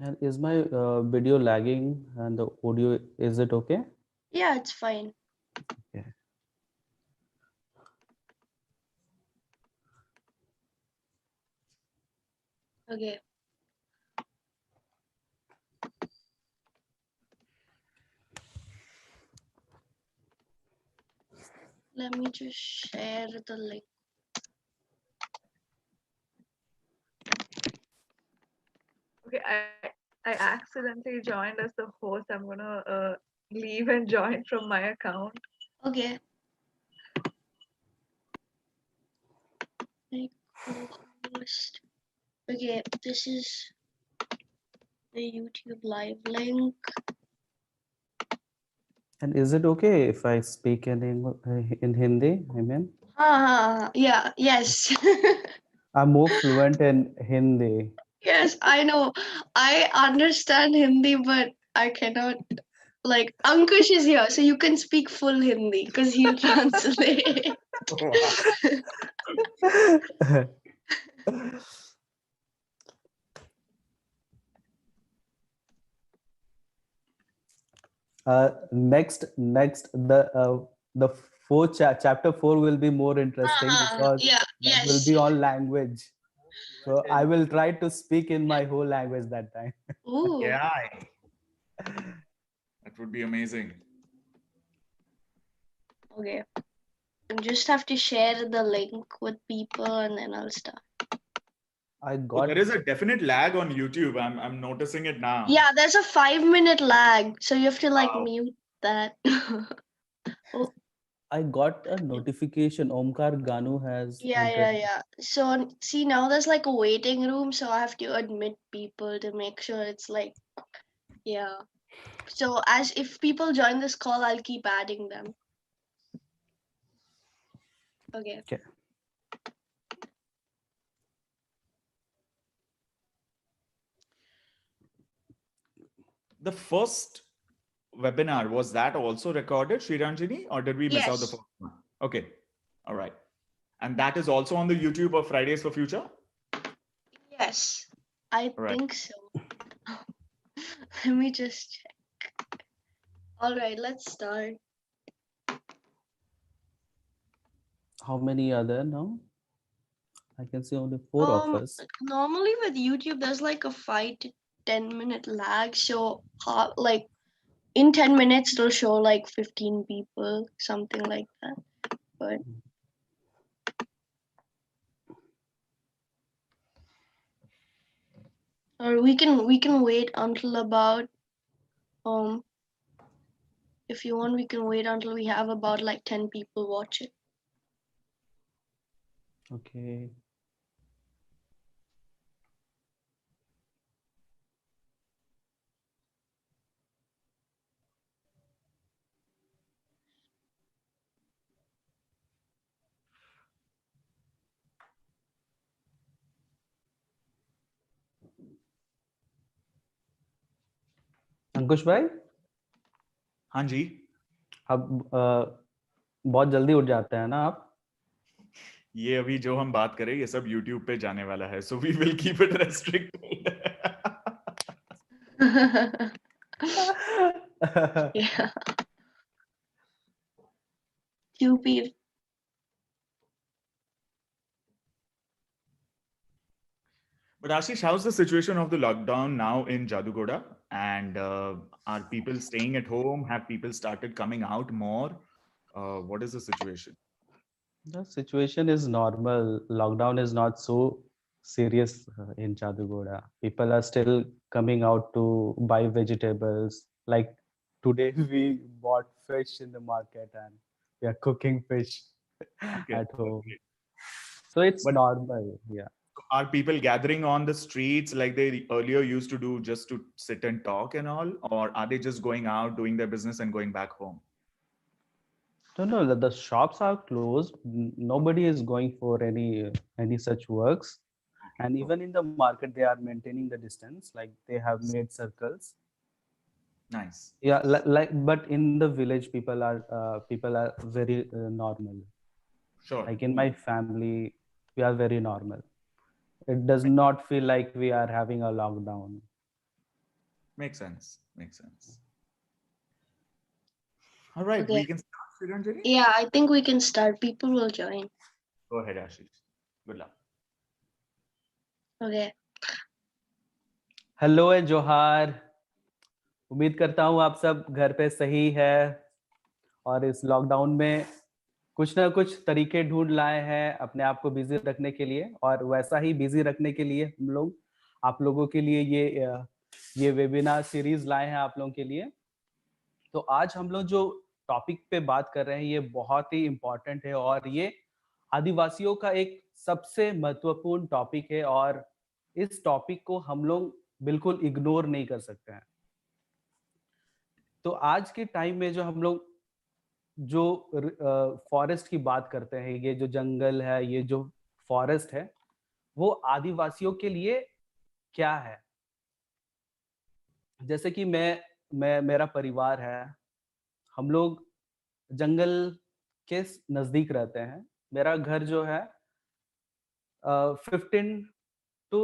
And is my video lagging and the audio, is it okay? Yeah, it's fine. Okay. Okay. Let me just share the link. Okay, I accidentally joined as the host. I'm gonna leave and join from my account. Okay. My co-host. Okay, this is the YouTube live link. And is it okay if I speak in Hindi? I mean, Yeah, yes. I'm more fluent in Hindi. Yes, I know. I understand Hindi, but I cannot. Like, Ankush is here, so you can speak full Hindi because he'll translate. Next, the chapter 4 will be more interesting because Yeah, that will yes. be all language. So I will try to speak in my whole language that time. Ooh, Yeah, that would be amazing. okay. You just have to share the link with people and then I'll start. I Oh, got there is a definite lag on YouTube. I'm noticing it now. Yeah, there's a 5-minute lag, so you have to like Wow. mute that. Oh, I got a notification. Omkar Ganu has entered. yeah. So see, now there's like a waiting room, so I have to admit people to make sure it's like, yeah. So as if people join this call, I'll keep adding them. Okay. Okay. The first webinar, was that also recorded, Sriranjini, or did we miss out the Yes. first one? Okay. All right. And that is also on the YouTube of Fridays for Future? Yes. I All right. think so. Let me just check. All right, let's start. How many are there now? I can see only 4 of us. Normally with YouTube, there's like a 5 to 10 minute lag. So, like in 10 minutes, it'll show like 15 people, something like that. But or we can wait until about um if you want, we can wait until we have about like 10 people watch it. Okay. अंकुश भाई हाँ जी. अब बहुत जल्दी उठ जाते हैं ना आप ये अभी जो हम बात करें ये सब YouTube पे जाने वाला है. So we will keep it restricted. Yeah. 2 people. But Ashish, how's the situation of the lockdown now in Jadugoda? And are people staying at home? Have people started coming out more? What is the situation? The situation is normal. Lockdown is not so serious in Jadugoda. People are still coming out to buy vegetables. Like today, we bought fish in the market and we are cooking fish Okay. at home. Okay. So it's But normal. Yeah. are people gathering on the streets like they earlier used to do just to sit and talk and all? Or are they just going out, doing their business and going back home? No, the shops are closed. Nobody is going for any such works. And Okay. even in the market, they are maintaining the distance. Like they have made circles. Nice. Yeah, like but in the village, people are very normal. Sure. Like in my family, we are very normal. It does not feel like we are having a lockdown. Makes sense. Makes sense. All right, Okay. we can start, Sriranjani. Yeah, I think we can start. People will join. Go ahead, Ashish. Good luck. Okay. Hello and जोहार। उम्मीद करता हूँ आप सब घर पे सही है और इस लॉकडाउन में कुछ ना कुछ तरीके ढूंढ लाए हैं अपने आप को बिजी रखने के लिए, और वैसा ही बिजी रखने के लिए हम लोग आप लोगों के लिए ये वेबिनार सीरीज लाए हैं आप लोगों के लिए। तो आज हम लोग जो टॉपिक पे बात कर रहे हैं ये बहुत ही इम्पोर्टेंट है और ये आदिवासियों का एक सबसे महत्वपूर्ण टॉपिक है और इस टॉपिक को हम लोग बिल्कुल इग्नोर नहीं कर सकते हैं। तो आज के टाइम में जो हम लोग जो फॉरेस्ट की बात करते हैं, ये जो जंगल है, ये जो फॉरेस्ट है, वो आदिवासियों के लिए क्या है। जैसे कि मैं मेरा परिवार है, हम लोग जंगल के नजदीक रहते हैं। मेरा घर जो है 15 टू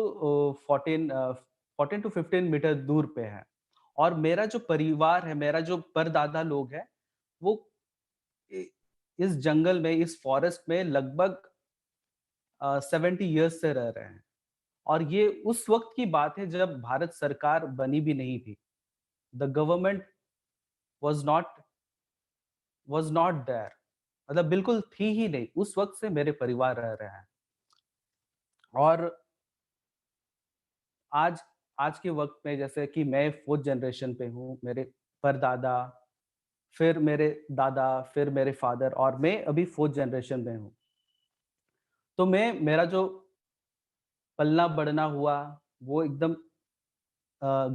14 टू 15 मीटर दूर पे है, और मेरा जो परिवार है, मेरा जो परदादा लोग है, वो इस जंगल में, इस फॉरेस्ट में लगभग 70 इयर्स से रह रहे हैं। और ये उस वक्त की बात है जब भारत सरकार बनी भी नहीं थी। The government was not there, मतलब बिल्कुल थी ही नहीं। उस वक्त से मेरे परिवार रह रहे हैं। और आज आज के वक्त में जैसे कि मैं 4th जनरेशन पे हूँ, मेरे परदादा, फिर मेरे दादा, फिर मेरे फादर, और मैं अभी 4th जनरेशन में हूँ। तो मेरा जो पलना बढ़ना हुआ वो एकदम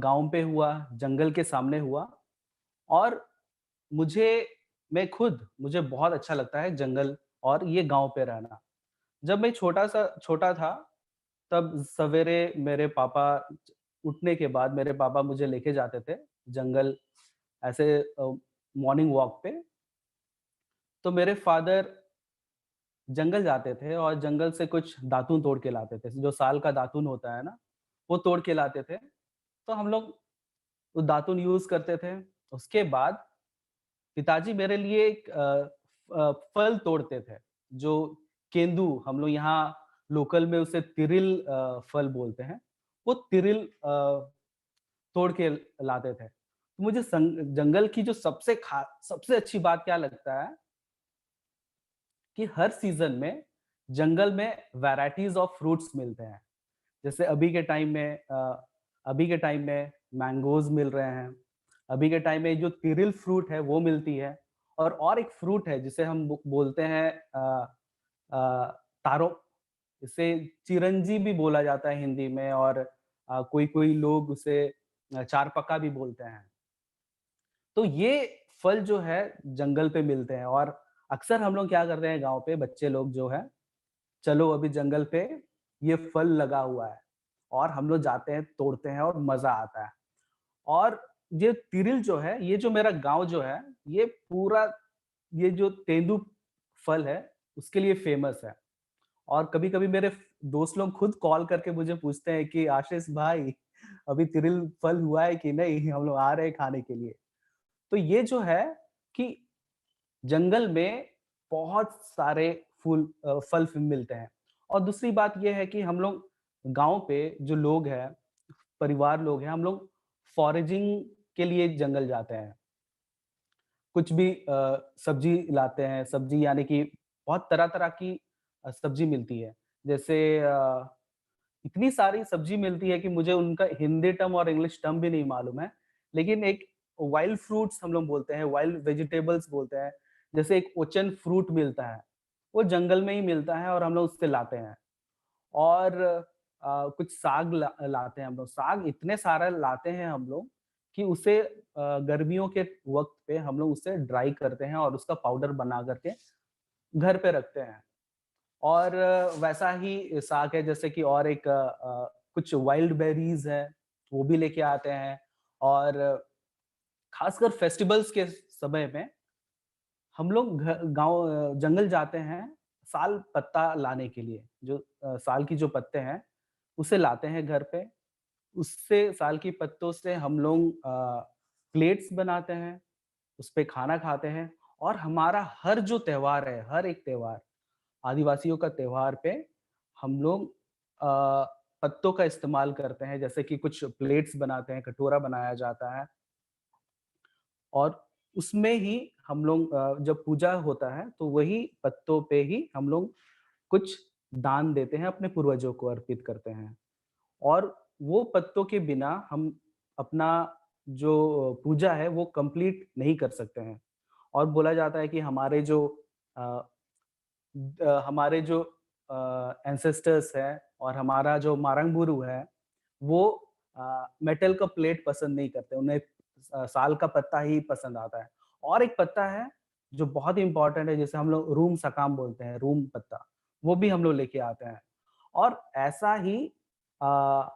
गांव पे हुआ, जंगल के सामने हुआ। और मुझे बहुत अच्छा लगता है जंगल और ये गांव पे रहना। जब मैं छोटा था, तब सवेरे मेरे पापा उठने के बाद मेरे पापा मुझे लेके जाते थे जंगल, ऐसे मॉर्निंग वॉक पे। तो मेरे फादर जंगल जाते थे और जंगल से कुछ दातून तोड़ के लाते थे, जो साल का दातून होता है ना, वो तोड़ के लाते थे। तो हम लोग वो दातून यूज करते थे। उसके बाद पिताजी मेरे लिए एक फल तोड़ते थे, जो केंदू, हम लोग यहाँ लोकल में उसे तिरिल फल बोलते हैं। वो तिरिल तोड़ के लाते थे। तो मुझे जंगल की जो सबसे अच्छी बात क्या लगता है कि हर सीजन में जंगल में वैरायटीज ऑफ फ्रूट्स मिलते हैं। जैसे अभी के टाइम में मैंगोज मिल रहे हैं। अभी के टाइम में जो तिरिल फ्रूट है वो मिलती है। और एक फ्रूट है जिसे हम बोलते हैं तारो, इसे चिरंजी भी बोला जाता है हिंदी में, और कोई कोई लोग उसे चार पक्का भी बोलते हैं। तो ये फल जो है जंगल पे मिलते हैं, और अक्सर हम लोग क्या करते हैं गांव पे, बच्चे लोग जो है, चलो अभी जंगल पे ये फल लगा हुआ है, और हम लोग जाते हैं, तोड़ते हैं और मजा आता है। और ये तिरिल जो है, ये जो मेरा गांव जो है, ये पूरा ये जो तेंदू फल है उसके लिए फेमस है। और कभी कभी मेरे दोस्त लोग खुद कॉल करके मुझे पूछते हैं कि आशीष भाई अभी तिरिल फल हुआ है कि नहीं, हम लोग आ रहे हैं खाने के लिए। तो ये जो है कि जंगल में बहुत सारे फल मिलते हैं। और दूसरी बात ये है कि हम लोग गांव पे जो लोग हैं, परिवार लोग हैं, हम लोग फॉरेजिंग के लिए जंगल जाते हैं। कुछ भी सब्जी लाते हैं, सब्जी यानी कि बहुत तरह तरह की सब्जी मिलती है। जैसे इतनी सारी सब्जी मिलती है कि मुझे उनका हिंदी टर्म और इंग्लिश टर्म भी नहीं मालूम है। लेकिन एक वाइल्ड फ्रूट्स हम लोग बोलते हैं, वाइल्ड वेजिटेबल्स बोलते हैं। जैसे एक ओचन फ्रूट मिलता है, वो जंगल में ही मिलता है और हम लोग उससे लाते हैं। और कुछ साग लाते हैं हम लोग। साग इतने सारे लाते हैं हम लोग कि उसे गर्मियों के वक्त पे हम लोग उसे ड्राई करते हैं और उसका पाउडर बना करके घर पे रखते हैं। और वैसा ही साग है जैसे कि, और एक कुछ वाइल्ड बेरीज है, वो भी लेके आते हैं। और खासकर फेस्टिवल्स के समय में हम लोग गांव जंगल जाते हैं साल पत्ता लाने के लिए। जो साल की जो पत्ते हैं उसे लाते हैं घर पे, उससे साल की पत्तों से हम लोग प्लेट्स बनाते हैं, उस पे खाना खाते हैं। और हमारा हर जो त्योहार है, हर एक त्योहार, आदिवासियों का त्योहार पे हम लोग पत्तों का इस्तेमाल करते हैं। जैसे कि कुछ प्लेट्स बनाते हैं, कटोरा बनाया जाता है और उसमें ही हम लोग जब पूजा होता है तो वही पत्तों पे ही हम लोग कुछ दान देते हैं, अपने पूर्वजों को अर्पित करते हैं। और वो पत्तों के बिना हम अपना जो पूजा है वो कंप्लीट नहीं कर सकते हैं। और बोला जाता है कि अ, हमारे जो एंसेस्टर्स हैं और हमारा जो मारंगबुरु है, वो मेटल का प्लेट पसंद नहीं करते, उन्हें साल का पत्ता ही पसंद आता है। और एक पत्ता है जो बहुत ही इम्पोर्टेंट है, जिसे हम लोग रूम सकाम बोलते हैं, रूम पत्ता, वो भी हम लोग लेके आते हैं। और ऐसा ही अ,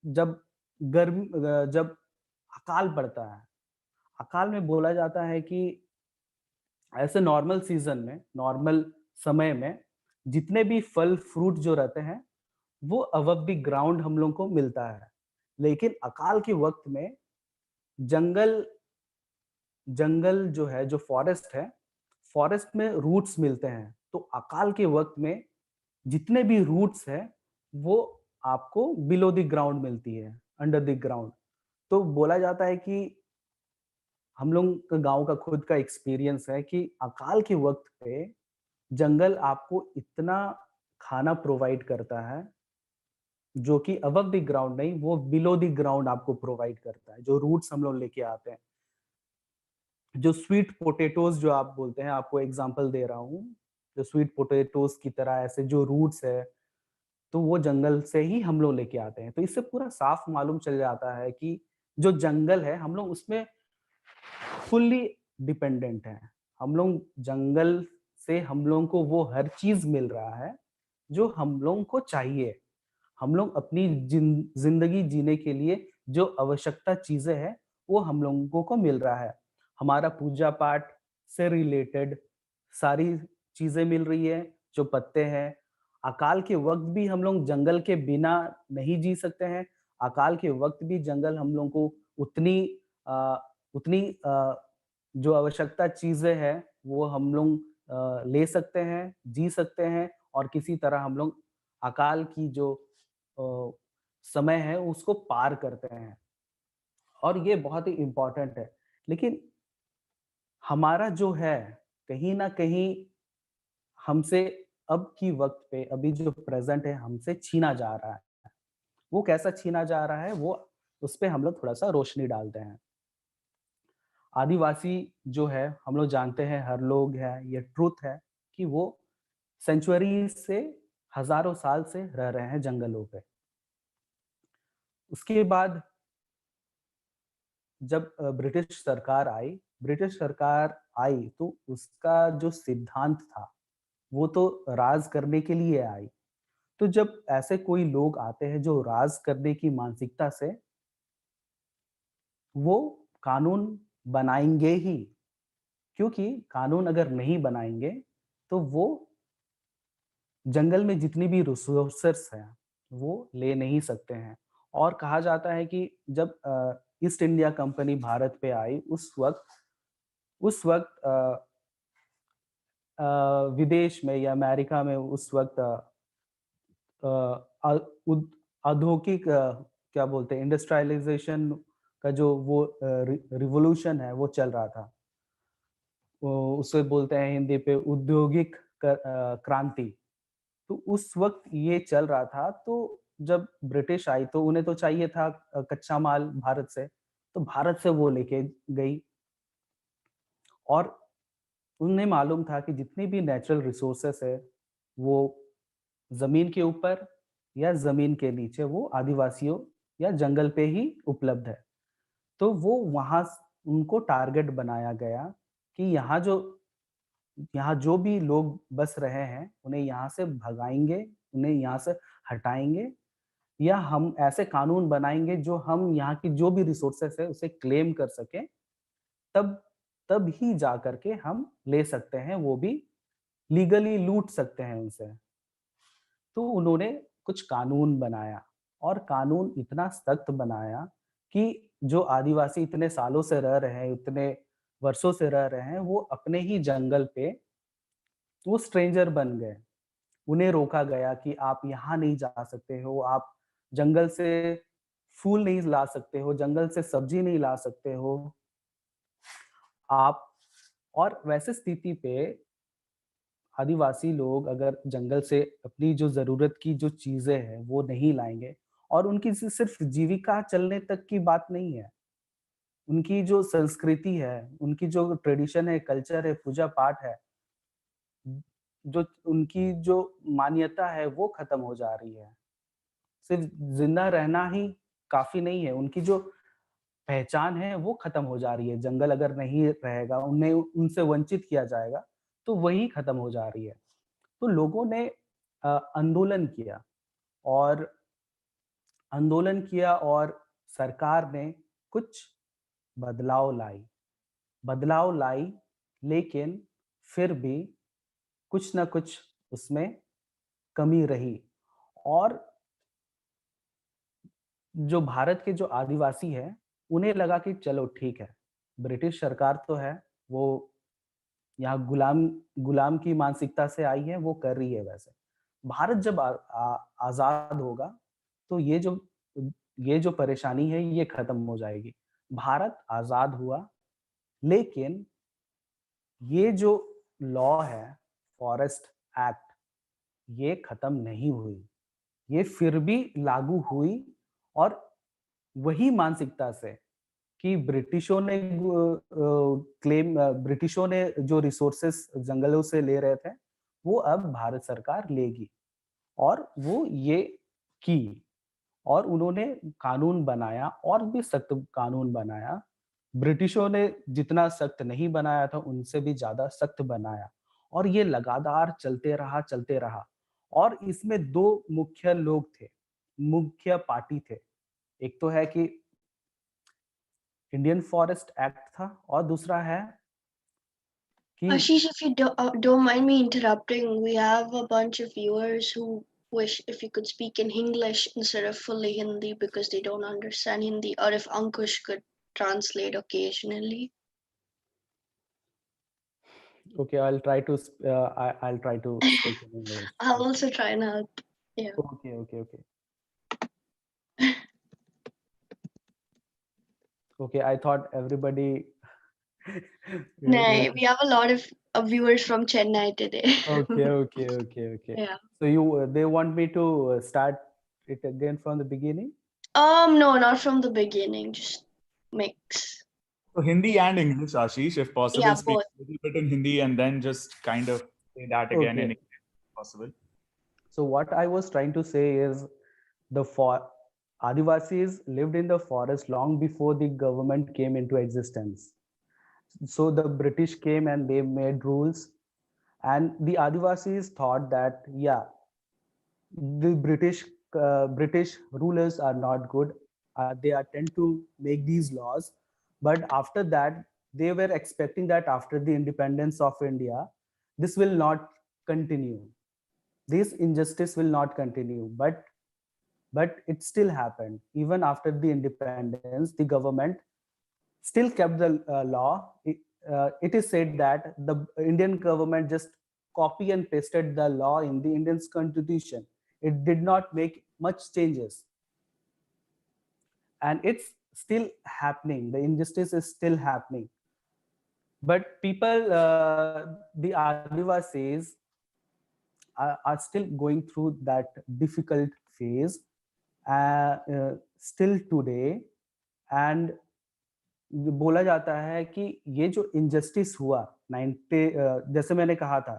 जब जब अकाल पड़ता है, अकाल में बोला जाता है कि ऐसे नॉर्मल सीजन में, नॉर्मल समय में जितने भी फल फ्रूट जो रहते हैं, वो अबव द ग्राउंड हम लोग को मिलता है। लेकिन अकाल के वक्त में जंगल जंगल जो है, जो फॉरेस्ट है, फॉरेस्ट में रूट्स मिलते हैं। तो अकाल के वक्त में जितने भी रूट्स हैं, वो आपको बिलो द ग्राउंड मिलती है, अंडर द ग्राउंड। तो बोला जाता है कि हम लोग का गाँव का खुद का एक्सपीरियंस है कि अकाल के वक़्त पे जंगल आपको इतना खाना प्रोवाइड करता है, जो कि अबव द ग्राउंड नहीं, वो बिलो द ग्राउंड आपको प्रोवाइड करता है, जो रूट्स हम लोग लेके आते हैं। जो स्वीट पोटैटोज़ जो आप बोलते हैं, आपको एग्ज़ाम्पल दे रहा हूँ, जो स्वीट पोटैटोज़ की तरह ऐसे जो रूट्स है, तो वो जंगल से ही हम लोग लेके आते हैं। तो इससे पूरा साफ मालूम चल जाता है कि जो जंगल है, हम लोग उसमें फुल्ली डिपेंडेंट हैं। हम लोग जंगल से हम लोगों को वो हर चीज़ मिल रहा है, जो हम लोगों को चाहिए। हम लोग अपनी ज़िंदगी जीने के लिए जो आवश्यकता चीज़ें हैं, वो हम लोगों को मिल रहा है। हमारा पूजा-पाठ से रिलेटेड सारी चीज़ें मिल रही है, जो पत्ते हैं। अकाल के वक़्त भी हम लोग जंगल के बिना नहीं जी सकते हैं। अकाल के वक़्त भी जंगल हम लोगों को उतनी अ, उतनी जो आवश्यकता चीज़ें हैं, वो हम लोग ले सकते हैं, जी सकते हैं और किसी तरह हम लोग अकाल की जो अ, समय है उसको पार करते हैं। और ये बहुत ही इम्पोर्टेंट है। लेकिन हमारा जो है, कहीं न कहीं हमसे अब की वक़्त पे अभी जो प्रेज़ेंट है हमसे छीना जा रहा है। वो कैसा छीना जा रहा है, वो उस पे हम लोग थोड़ा-सा रोशनी डालते हैं। आदिवासी जो है, हम लोग जानते हैं, हर लोग है, ये ट्रुथ है कि वो सेंचुरी से, हज़ारों साल से रह रहे हैं जंगलों पे। उसके बाद जब ब्रिटिश सरकार आई तो उसका जो सिद्धांत था, वो तो राज करने के लिए आई। तो जब ऐसे कोई लोग आते हैं जो राज करने की मानसिकता से, वो कानून बनाएँगे ही, क्योंकि कानून अगर नहीं बनाएँगे, तो वो जंगल में जितनी भी रिसोर्सेस हैं, वो ले नहीं सकते हैं। और कहा जाता है कि जब ईस्ट इंडिया कंपनी भारत पे आई, उस वक़्त विदेश में या अमेरिका में उस वक़्त अ, अ, उद औद्योगिक क्या बोलते हैं, इंडस्ट्रियलाइज़ेशन का जो वो रिवॉल्यूशन है, वो चल रहा था। वो उसे बोलते हैं हिंदी पे औद्योगिक क्रांति। तो उस वक़्त ये चल रहा था, तो जब ब्रिटिश आई तो उन्हें तो चाहिए था कच्चा माल भारत से, तो भारत से वो लेके गई। और उन्हें मालूम था कि जितनी भी नेचुरल रिसोर्सेस है, वो ज़मीन के ऊपर या ज़मीन के नीचे, वो आदिवासियों या जंगल पे ही उपलब्ध है। तो वो वहाँ उनको टारगेट बनाया गया कि यहाँ जो भी लोग बस रहे हैं, उन्हें यहाँ से भगाएँगे, उन्हें यहाँ से हटाएँगे, या हम ऐसे कानून बनाएँगे जो हम यहाँ की जो भी रिसोर्सेस है उसे क्लेम कर सकें, तब तब ही जा कर के हम ले सकते हैं, वो भी लीगली लूट सकते हैं उनसे। तो उन्होंने कुछ कानून बनाया और कानून इतना सख्त बनाया कि जो आदिवासी इतने सालों से रह रहे हैं, इतने वर्षों से रह रहे हैं, वो अपने ही जंगल पे वो स्ट्रेंजर बन गए। उन्हें रोका गया कि आप यहाँ नहीं जा सकते हो, आप जंगल से फूल नहीं ला सकते हो, जंगल से सब्जी नहीं ला सकते हो आप। और वैसे स्थिति पे आदिवासी लोग अगर जंगल से अपनी जो ज़रूरत की जो चीज़ें हैं, वो नहीं लाएँगे, और उनकी सिर्फ़ जीविका चलने तक की बात नहीं है। उनकी जो संस्कृति है, उनकी जो ट्रेडिशन है, कल्चर है, पूजा-पाठ है, जो उनकी जो मान्यता है, वो ख़त्म हो जा रही है। सिर्फ़ ज़िंदा रहना ही काफ़ी नहीं है, उनकी जो पहचान है, वो ख़त्म हो जा रही है। जंगल अगर नहीं रहेगा, उन्हें उनसे वंचित किया जाएगा, तो वही ख़त्म हो जा रही है। तो लोगों ने आंदोलन किया, और आंदोलन किया, और सरकार ने कुछ बदलाव लाई, लेकिन फिर भी कुछ न कुछ उसमें कमी रही। और जो भारत के जो आदिवासी हैं, उन्हें लगा कि चलो ठीक है, ब्रिटिश सरकार तो है, वो यहाँ गुलाम की मानसिकता से आई है, वो कर रही है वैसे। भारत जब आज़ाद होगा, तो ये जो परेशानी है, ये खत्म हो जाएगी। भारत आज़ाद हुआ, लेकिन ये जो लॉ है, फॉरेस्ट एक्ट, ये खत्म नहीं हुई। ये फिर भी लागू हुई, और वही मानसिकता से कि ब्रिटिशों ने जो रिसोर्सेस जंगलों से ले रहे थे, वो अब भारत सरकार लेगी, और वो ये की। और उन्होंने कानून बनाया, और भी सख्त कानून बनाया। ब्रिटिशों ने जितना सख्त नहीं बनाया था, उनसे भी ज़्यादा सख्त बनाया, और ये लगातार चलते रहा। और इसमें 2 मुख्य लोग थे, मुख्य पार्टी थे। एक तो है कि इंडियन फॉरेस्ट एक्ट था, और दूसरा है कि Ashish, if you don't mind me interrupting, we have a bunch of viewers who wish if you could speak in English instead of fully Hindi because they don't understand Hindi, or if Ankush could translate occasionally. okay, I'll try to I'll try to speak in English. I'll also try and help. Yeah. Okay. Okay, I thought everybody Nah, we have a lot of viewers from Chennai today. Okay. Yeah. So they want me to start it again from the beginning? No, not from the beginning. Just mix. So Hindi and English, Ashish, if possible, Yeah, speak both. a little bit in Hindi and then just kind of say that again in Okay. English, if possible. So what I was trying to say is Adivasis lived in the forest long before the government came into existence. So the British came and they made rules, and the Adivasis thought that, yeah, the British rulers are not good. They are tend to make these laws, but after that, they were expecting that after the independence of India, this will not continue. This injustice will not continue, but it still happened. Even after the independence, the government still kept the law. It is said that the Indian government just copy and pasted the law in the Indian constitution. It did not make much changes, and it's still happening. The injustice is still happening. But people, the Adivasis, are still going through that difficult phase still today. And बोला जाता है कि ये जो injustice हुआ 90, जैसे मैंने कहा था,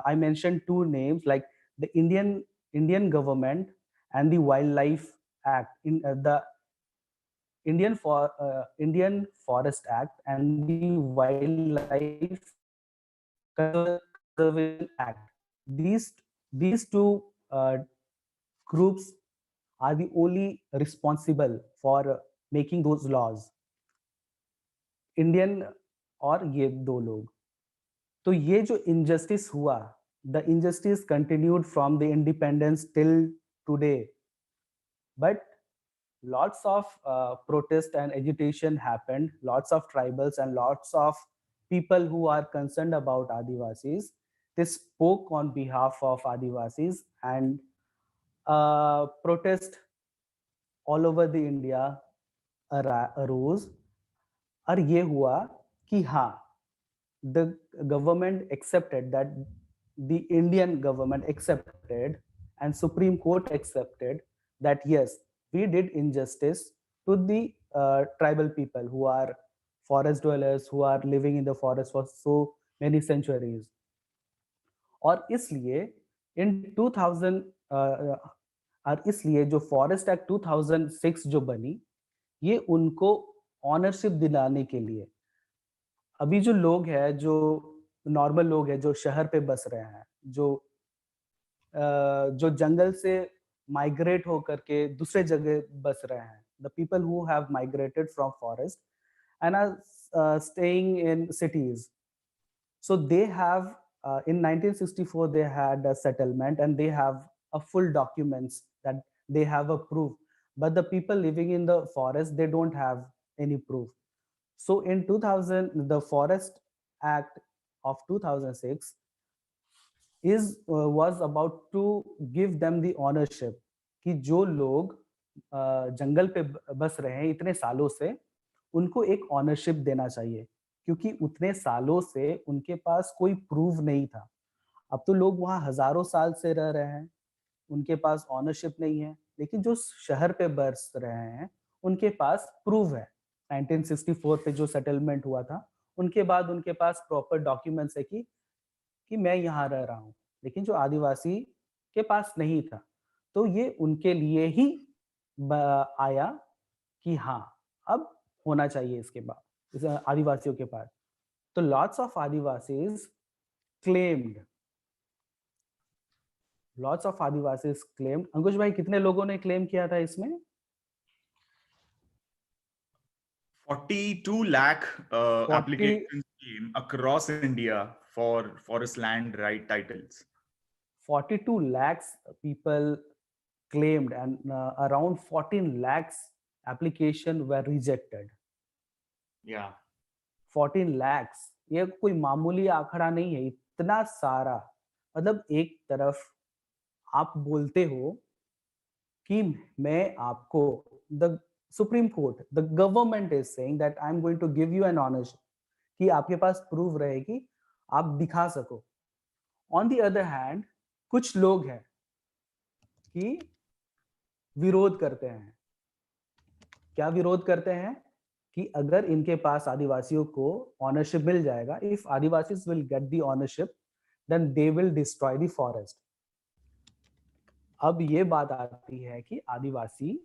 I mentioned 2 names, like the Indian government and the Wildlife Act, in the Indian Forest Act and the Wildlife Conservation Act. These two groups are the only responsible for making those laws. Indian और ये 2 लोग। तो ये जो injustice हुआ, the injustice continued from the independence till today. But lots of protest and agitation happened, lots of tribals and lots of people who are concerned about Adivasis, they spoke on behalf of Adivasis, and protest all over the India arose. और ये हुआ कि हाँ, the government accepted that, the Indian government accepted and Supreme Court accepted that yes, we did injustice to the tribal people who are forest dwellers, who are living in the forest for so many centuries. और इसलिए in 2000 और इसलिए जो forest act 2006 जो बनी, ये उनको ownership दिलाने के लिए, अभी जो लोग हैं, जो नॉर्मल लोग हैं, जो शहर पे बस रहे हैं, जो जंगल से माइग्रेट होकर के दूसरे जगह बस रहे हैं, the people who have migrated from forest and are staying in cities, so they have in 1964 they had a settlement and they have a full documents that they have a proof, but the people living in the forest, they don't have any proof. So in 2000, the Forest Act of 2006 was about to give them the ownership, कि जो लोग जंगल पे बस रहे हैं इतने सालों से, उनको एक ऑनरशिप देना चाहिए, क्योंकि उतने सालों से उनके पास कोई प्रूफ नहीं था. अब तो लोग वहाँ हजारों साल से रह रहे हैं, उनके पास ऑनरशिप नहीं है, लेकिन जो शहर पे बस रहे हैं उनके पास प्रूफ है. 1964 पे जो सेटलमेंट हुआ था, उनके बाद उनके पास प्रॉपर डॉक्यूमेंट्स है कि मैं यहाँ रह रहा हूँ, लेकिन जो आदिवासी के पास नहीं था. तो ये उनके लिए ही आया कि हाँ, अब होना चाहिए इसके बाद आदिवासियों के पास. तो लॉट्स ऑफ आदिवासीज क्लेम्ड, अंकुश भाई कितने लोगों ने क्लेम किया था इसमें? 42 lakh applications came across India for forest land right titles. 42 lakhs people claimed and around 14 lakhs application were rejected. Yeah. 14 lakhs, ये कोई मामूली आंकड़ा नहीं है. इतना सारा, मतलब एक तरफ आप बोलते हो कि मैं आपको, the Supreme Court, the government is saying that I am going to give you an ownership, कि आपके पास प्रूफ रहेगी, आप दिखा सको. On the other hand, कुछ लोग हैं कि विरोध करते हैं. क्या विरोध करते हैं? कि अगर इनके पास आदिवासियों को ऑनरशिप मिल जाएगा, if Adivasis will get the ownership, then they will destroy the forest. अब ये बात आती है कि आदिवासी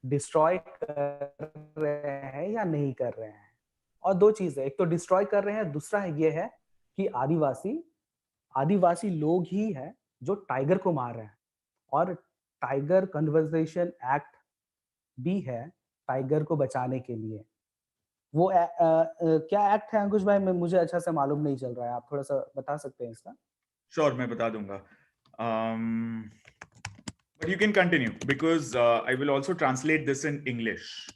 डिस्ट्रॉय कर रहे हैं या नहीं कर रहे हैं. और दो चीज है, एक तो डिस्ट्रॉय कर रहे हैं, दूसरा है ये है कि आदिवासी लोग ही है जो टाइगर को मार रहे हैं. और टाइगर कंजर्वेशन एक्ट भी है टाइगर को बचाने के लिए. वो क्या एक्ट है अंकुश भाई? मुझे अच्छा से मालूम नहीं चल रहा है, आप थोड़ा सा बता सकते हैं इसका? Sure, मैं बता दूंगा. But you can continue because I will also translate this in English.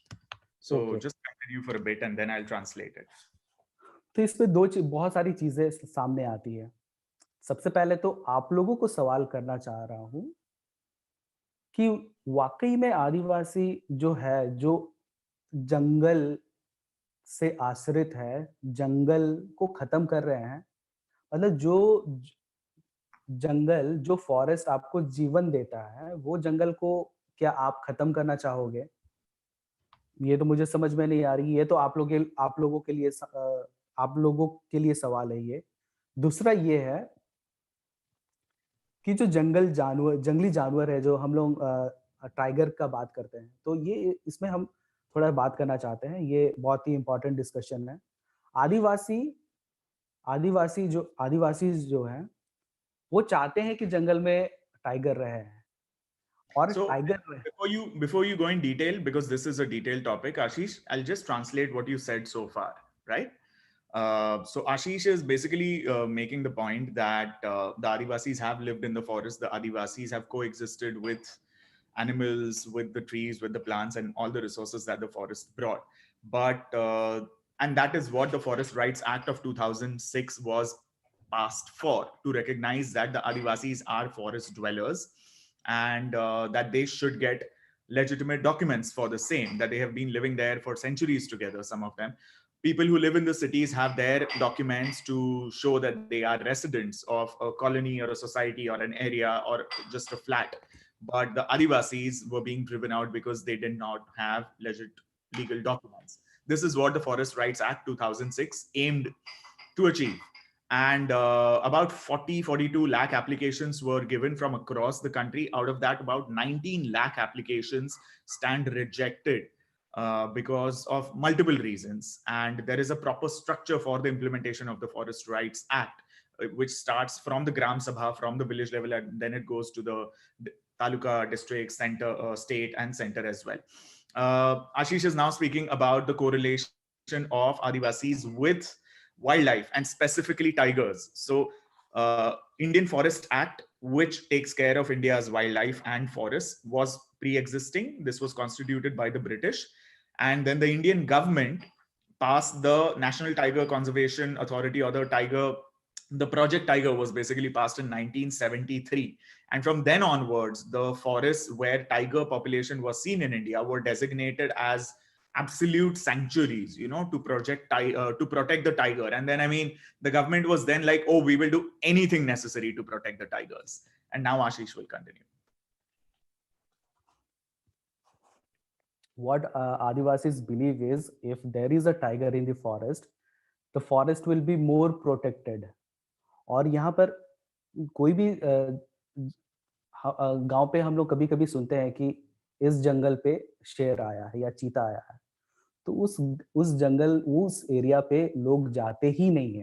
So Okay. just continue for a bit and then I'll translate it. तो इस पे बहुत सारी चीजें सामने आती है. सबसे पहले तो आप लोगों को सवाल करना चाह रहा हूं कि वाकई में आदिवासी जो है, जो जंगल से आश्रित है, जंगल को खत्म कर रहे हैं, मतलब जो जंगल, जो फॉरेस्ट आपको जीवन देता है, वो जंगल को क्या आप खत्म करना चाहोगे? ये तो मुझे समझ में नहीं आ रही. ये तो आप लोगों के लिए सवाल है ये. दूसरा ये है कि जो जंगली जानवर है, जो हम लोग टाइगर का बात करते हैं, तो ये इसमें हम थोड़ा बात करना चाहते हैं. ये बहुत ही इंपॉर्टेंट डिस्कशन है. आदिवासी जो हैं, वो चाहते हैं कि जंगल में टाइगर रहे हैं. और So tiger, before you go in detail, because this is a detailed topic, Ashish, I'll just translate what you said so far, right? So Ashish is basically making the point that the Adivasis have lived in the forest. The Adivasis have coexisted with animals, with the trees, with the plants, and all the resources that the forest brought. But and that is what the Forest Rights Act of 2006 was passed for, to recognize that the Adivasis are forest dwellers, and that they should get legitimate documents for the same, that they have been living there for centuries together, some of them. People who live in the cities have their documents to show that they are residents of a colony or a society or an area or just a flat. But the Adivasis were being driven out because they did not have legit legal documents. This is what the Forest Rights Act 2006 aimed to achieve. And about 42 lakh applications were given from across the country. Out of that, about 19 lakh applications stand rejected because of multiple reasons. And there is a proper structure for the implementation of the Forest Rights Act, which starts from the Gram Sabha, from the village level, and then it goes to the taluka, district, center, state, and center as well. Ashish is now speaking about the correlation of Adivasis with wildlife and specifically tigers. So, Indian Forest Act, which takes care of India's wildlife and forests, was pre-existing. This was constituted by the British, and then the Indian government passed the National Tiger Conservation Authority, or the Project Tiger was basically passed in 1973. And from then onwards, the forests where tiger population was seen in India were designated as absolute sanctuaries, to protect the tiger. And then, I mean, the government was then like, oh, we will do anything necessary to protect the tigers. And now Ashish will continue. What Adivasis believe is, if there is a tiger in the forest will be more protected. और यहाँ पर कोई भी गांव पे हम लोग कभी कभी सुनते हैं कि इस जंगल पे शेर आया है या चीता आया है, तो उस एरिया पे लोग जाते ही नहीं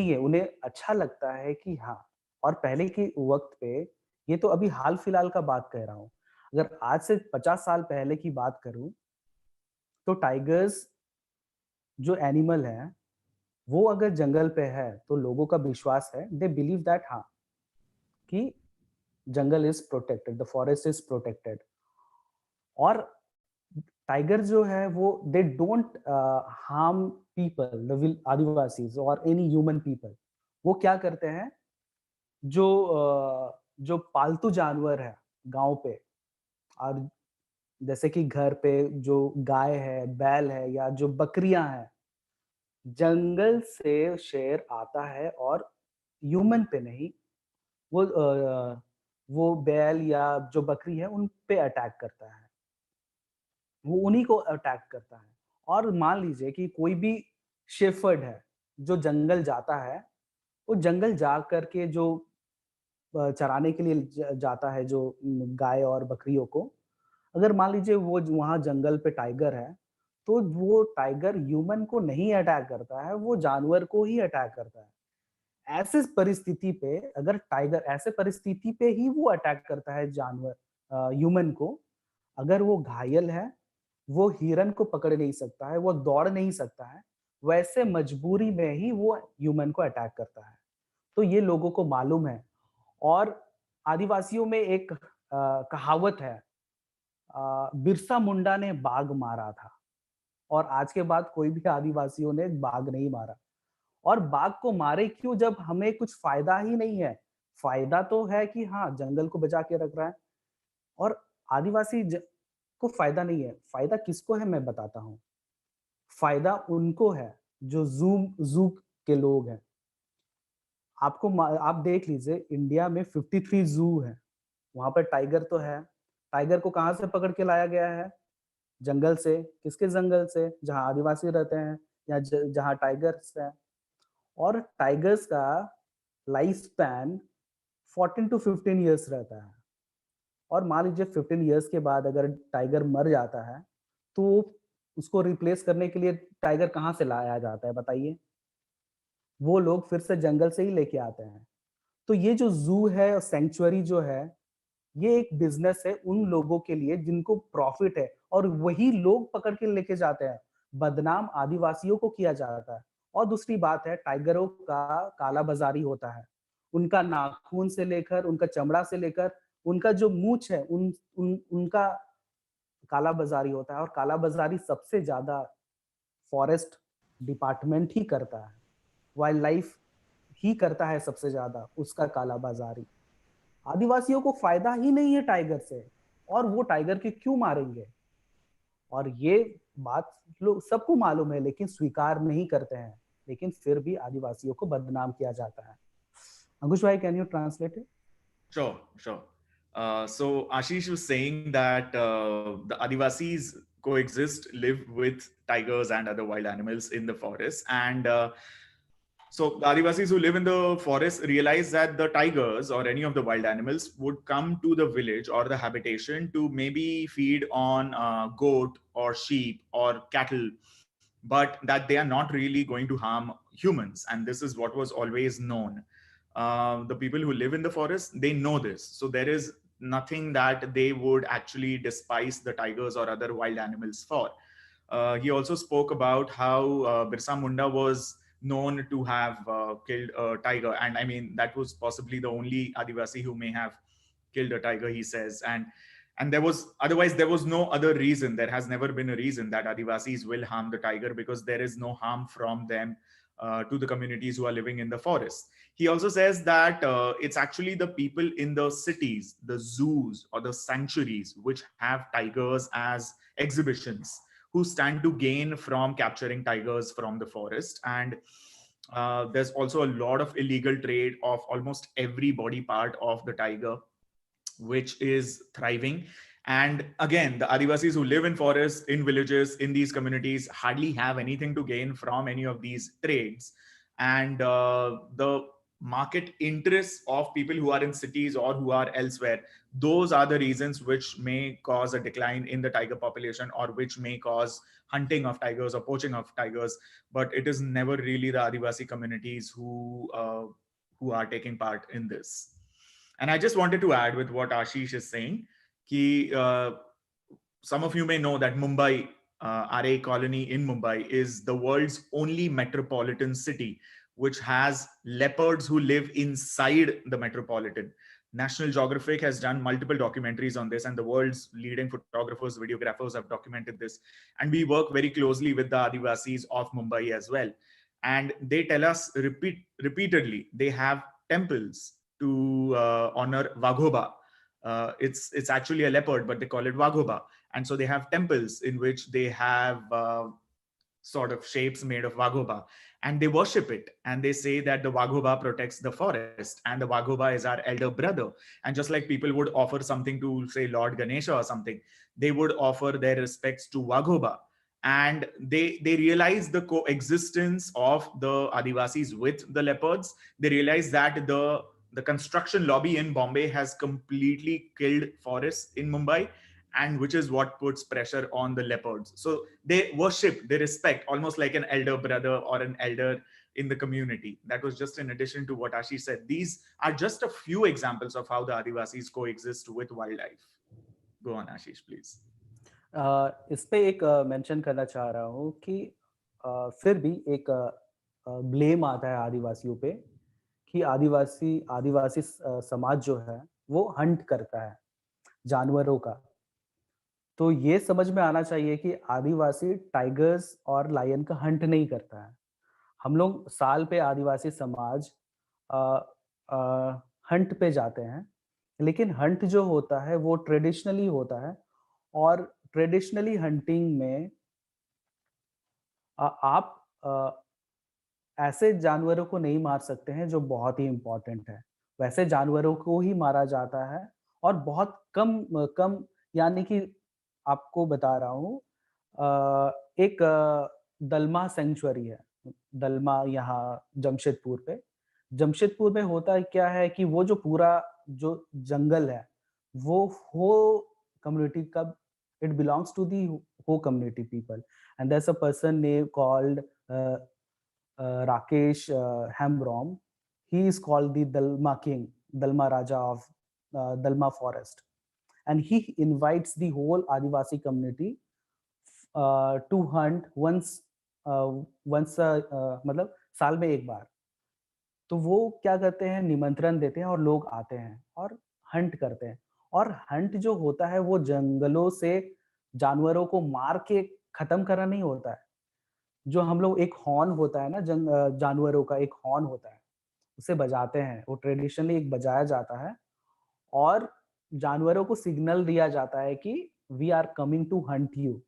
है, उन्हें अच्छा लगता है कि हाँ। और पहले के वक्त पे, ये तो अभी हाल फिलहाल का बात कह रहा हूँ, अगर आज से 50 साल पहले की बात करूं तो टाइगर्स जो एनिमल है वो अगर जंगल पे है तो लोगों का विश्वास है, दे बिलीव दैट हाँ कि jungle is protected, the forest is protected. और टाइगर जो है वो they don't harm people, the Adivasis और एनी ह्यूमन पीपल। वो क्या करते हैं, जो पालतू जानवर है गांव पे, और जैसे कि घर पे जो गाय है, बैल है या जो बकरियां हैं, जंगल से शेर आता है और ह्यूमन पे नहीं, वो बैल या जो बकरी है उन पे अटैक करता है, वो उन्हीं को अटैक करता है। और मान लीजिए कि कोई भी शेफर्ड है जो जंगल जाता है, वो जंगल जा करके जो चराने के लिए जाता है जो गाय और बकरियों को, अगर मान लीजिए वो वहां जंगल पे टाइगर है, तो वो टाइगर ह्यूमन को नहीं अटैक करता है, वो जानवर को ही अटैक करता है। ऐसे परिस्थिति पे अगर टाइगर, ऐसे परिस्थिति पे ही वो अटैक करता है जानवर, ह्यूमन को। अगर वो घायल है, वो हिरन को पकड़ नहीं सकता है, वो दौड़ नहीं सकता है, वैसे मजबूरी में ही वो ह्यूमन को अटैक करता है। तो ये लोगों को मालूम है। और आदिवासियों में एक कहावत है, बिरसा मुंडा ने बाघ मारा था, और आज के बाद कोई भी आदिवासियों ने बाघ नहीं मारा। और बाघ को मारे क्यों, जब हमें कुछ फायदा ही नहीं है। फायदा तो है कि हाँ जंगल को बचा के रख रहा है, और आदिवासी को फायदा नहीं है। फायदा किसको है मैं बताता हूँ। फायदा उनको है जो जू के लोग हैं। आप देख लीजिए, इंडिया में 53 जू है, वहां पर टाइगर तो है। टाइगर को कहां से पकड़ के लाया गया है? जंगल से। किसके जंगल से? जहां आदिवासी रहते हैं या जहां टाइगर्स हैं। और टाइगर्स का लाइफ स्पैन 14 to 15 ईयर्स रहता है। और मान लीजिए 15 ईयर्स के बाद अगर टाइगर मर जाता है, तो उसको रिप्लेस करने के लिए टाइगर कहाँ से लाया जाता है बताइए? वो लोग फिर से जंगल से ही लेके आते हैं। तो ये जो जू है और सेंचुरी जो है, ये एक बिजनेस है उन लोगों के लिए जिनको प्रॉफिट है, और वही लोग पकड़ के लेके जाते हैं। बदनाम आदिवासियों को किया जाता है। और दूसरी बात है, टाइगरों का काला बाजारी होता है। उनका नाखून से लेकर, उनका चमड़ा से लेकर, उनका जो मूंछ है, उनका काला बाजारी होता है। और काला बाजारी सबसे ज्यादा फॉरेस्ट डिपार्टमेंट ही करता है, वाइल्ड लाइफ ही करता है सबसे ज्यादा उसका काला बाजारी। आदिवासियों को फायदा ही नहीं है टाइगर से, और वो टाइगर के क्यों मारेंगे? और ये बात लोग सबको मालूम है, लेकिन स्वीकार नहीं करते हैं। लेकिन फिर भी आदिवासियों को बदनाम किया जाता है। अंकुश भाई, can you translate it? Sure, sure. So Ashish was saying that the Adivasis coexist, live with tigers and other wild animals in the forest. And so the Adivasis who live in the forest realize that the tigers or any of the wild animals would come to the village or the habitation to maybe feed on goat or sheep or cattle, but that they are not really going to harm humans. And this is what was always known. The people who live in the forest, they know this. So there is nothing that they would actually despise the tigers or other wild animals for. He also spoke about how Birsa Munda was known to have killed a tiger. And I mean, that was possibly the only Adivasi who may have killed a tiger, he says. And there was, otherwise there was no other reason. There has never been a reason that Adivasis will harm the tiger, because there is no harm from them to the communities who are living in the forest. He also says that it's actually the people in the cities, the zoos or the sanctuaries which have tigers as exhibitions, who stand to gain from capturing tigers from the forest. And there's also a lot of illegal trade of almost every body part of the tiger, which is thriving. And again, the Adivasis who live in forests, in villages, in these communities hardly have anything to gain from any of these trades. And the market interests of people who are in cities or who are elsewhere, those are the reasons which may cause a decline in the tiger population, or which may cause hunting of tigers or poaching of tigers. But it is never really the Adivasi communities who are taking part in this. And I just wanted to add with what Ashish is saying, ki, some of you may know that Mumbai, RA colony in Mumbai, is the world's only metropolitan city which has leopards who live inside the metropolitan. National Geographic has done multiple documentaries on this, and the world's leading photographers, videographers have documented this. And we work very closely with the Adivasis of Mumbai as well. And they tell us repeatedly, they have temples to honor Vaghoba. It's actually a leopard, but they call it Vaghoba. And so they have temples in which they have sort of shapes made of Vaghoba, and they worship it. And they say that the Vaghoba protects the forest, and the Vaghoba is our elder brother. And just like people would offer something to, say, Lord Ganesha or something, they would offer their respects to Vaghoba. And they realize the coexistence of the Adivasis with the leopards. They realize that the construction lobby in Bombay has completely killed forests in Mumbai, and which is what puts pressure on the leopards. So they worship, they respect, almost like an elder brother or an elder in the community. That was just in addition to what Ashish said. These are just a few examples of how the Adivasis coexist with wildlife. Go on, Ashish, please. इस पे एक mention करना चाह रहा हूँ कि फिर भी एक ब्लेम आता है आदिवासियों पे कि आदिवासी समाज जो है वो हंट करता है जानवरों का। तो ये समझ में आना चाहिए कि आदिवासी टाइगर्स और लायन का हंट नहीं करता है। हम लोग साल पे आदिवासी समाज हंट पे जाते हैं, लेकिन हंट जो होता है वो ट्रेडिशनली होता है। और ट्रेडिशनली हंटिंग में आप ऐसे जानवरों को नहीं मार सकते हैं जो बहुत ही इम्पोर्टेंट है। वैसे जानवरों को ही मारा जाता है, और बहुत कम यानी कि आपको बता रहा हूँ, एक दलमा सेंचुरी है, दलमा यहाँ जमशेदपुर में होता है क्या है कि वो जो पूरा जो जंगल है वो हो कम्युनिटी का, it belongs to the Ho community people. And there's a person named called Rakesh Hambrom. He is called the Dalma King, Dalma Raja of Dalma Forest. And he invites the whole Adivasi community to hunt once मतलब साल में एक बार। तो वो क्या करते हैं, निमंत्रण देते हैं और लोग आते हैं और हंट करते हैं। और हंट जो होता है वो जंगलों से जानवरों को मार के खत्म करना नहीं होता है। जो हम लोग एक हॉर्न होता है ना, जानवरों का एक हॉर्न होता है, उसे बजाते हैं, वो ट्रेडिशनली एक बजाया जाता है और जानवरों को सिग्नल दिया जाता है कि we are coming to hunt you.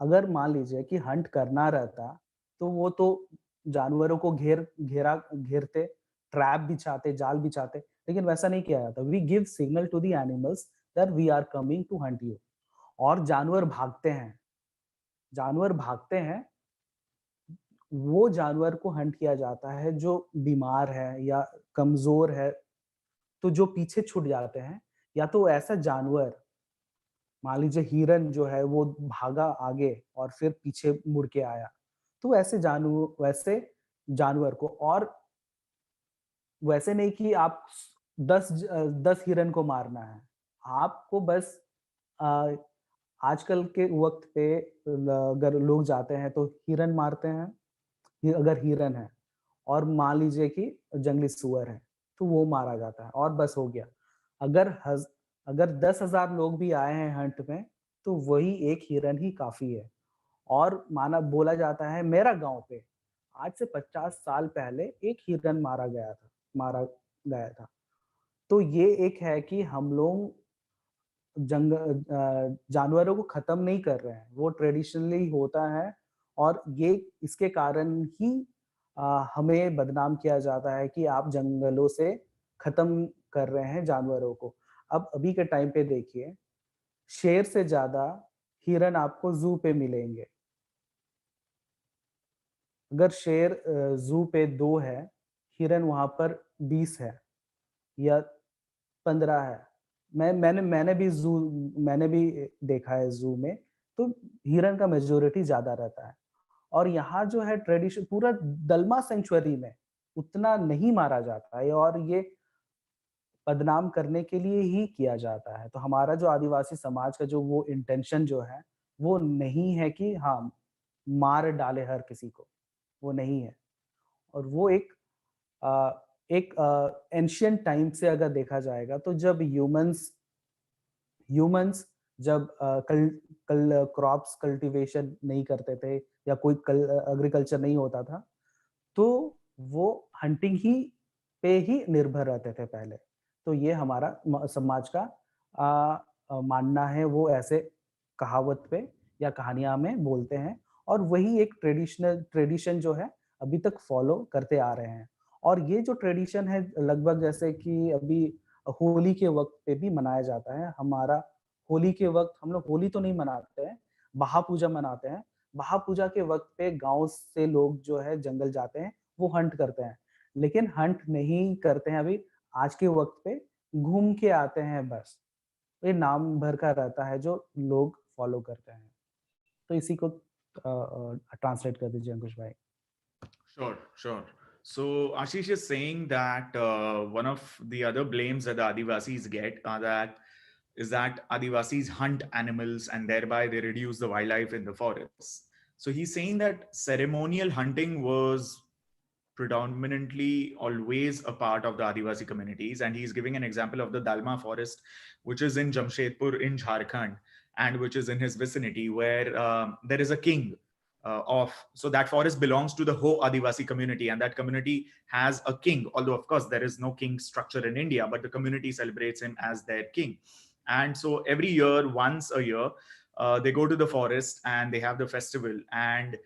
अगर मान लीजिए कि हंट करना रहता तो वो तो जानवरों को घेरते, ट्रैप बिछाते, जाल बिछाते, लेकिन वैसा नहीं किया जाता। We give signal to the animals that we are coming to hunt you. और जानवर भागते हैं, जानवर भागते हैं। वो जानवर को हंट किया जाता है जो बीमार है या कमजोर है। तो जो पीछे छूट जाते हैं, या तो ऐसा जानवर, मान लीजिए हिरन जो है वो भागा आगे और फिर पीछे मुड़ के आया, तो वैसे जानवर को, और वैसे नहीं कि आप 10 हिरन को मारना है। आपको बस आजकल के वक्त पे अगर लोग जाते हैं तो हिरन मारते हैं। अगर हिरन है और मान लीजिए कि जंगली सुअर है तो वो मारा जाता है और बस हो गया। अगर 10,000 लोग भी आए हैं हंट में तो वही एक हिरन ही काफी है। और माना बोला जाता है, मेरा गांव पे आज से 50 साल पहले एक हिरन मारा गया था। तो ये एक है कि हम लोग जानवरों को खत्म नहीं कर रहे हैं, वो ट्रेडिशनली होता है। और ये इसके कारण ही हमें बदनाम किया जाता है कि आप जंगलों से खत्म कर रहे हैं जानवरों को। अब अभी के टाइम पे देखिए, शेर से ज्यादा हिरन आपको जू पे मिलेंगे। अगर शेर जू पे 2 है, हिरन वहां पर 20 है या 15 है। मैंने भी देखा है जू में, तो हिरन का मेजोरिटी ज्यादा रहता है। और यहाँ जो है ट्रेडिशन पूरा दलमा सेंचुरी में उतना नहीं मारा जाता है और ये बदनाम करने के लिए ही किया जाता है। तो हमारा जो आदिवासी समाज का जो वो इंटेंशन जो है वो नहीं है कि हाँ मार डाले हर किसी को, वो नहीं है। और वो एक एंशियंट टाइम से अगर देखा जाएगा तो जब ह्यूमंस जब कल क्रॉप्स कल्टीवेशन नहीं करते थे या कोई एग्रीकल्चर नहीं होता था, तो वो हंटिंग ही पे ही निर्भर रहते थे पहले। तो ये हमारा समाज का मानना है, वो ऐसे कहावत पे या कहानियां में बोलते हैं। और वही एक ट्रेडिशन जो है अभी तक फॉलो करते आ रहे हैं। और ये जो ट्रेडिशन है लगभग जैसे कि अभी होली के वक्त पे भी मनाया जाता है। हमारा होली के वक्त हम लोग होली तो नहीं मनाते हैं, बहा पूजा मनाते हैं। बहा पूजा के वक्त पे गांव से लोग जो है जंगल जाते हैं, वो हंट करते हैं। लेकिन हंट नहीं करते हैं अभी, आज के वक्त पे घूम के आते हैं बस। ये नाम भर का रहता है जो लोग फॉलो करते हैं। तो इसी को ट्रांसलेट कर दीजिए अंकुश भाई। Sure, sure. So Ashish is saying that one of the other blames that the Adivasis get is that Adivasis hunt animals and thereby they reduce the wildlife in the forests. So he's saying that ceremonial hunting was predominantly always a part of the Adivasi communities. And he's giving an example of the Dalma forest, which is in Jamshedpur in Jharkhand, and which is in his vicinity, where there is a king so that forest belongs to the Ho Adivasi community, and that community has a king. Although, of course, there is no king structure in India, but the community celebrates him as their king. And so every year, once a year, they go to the forest and they have the festival. And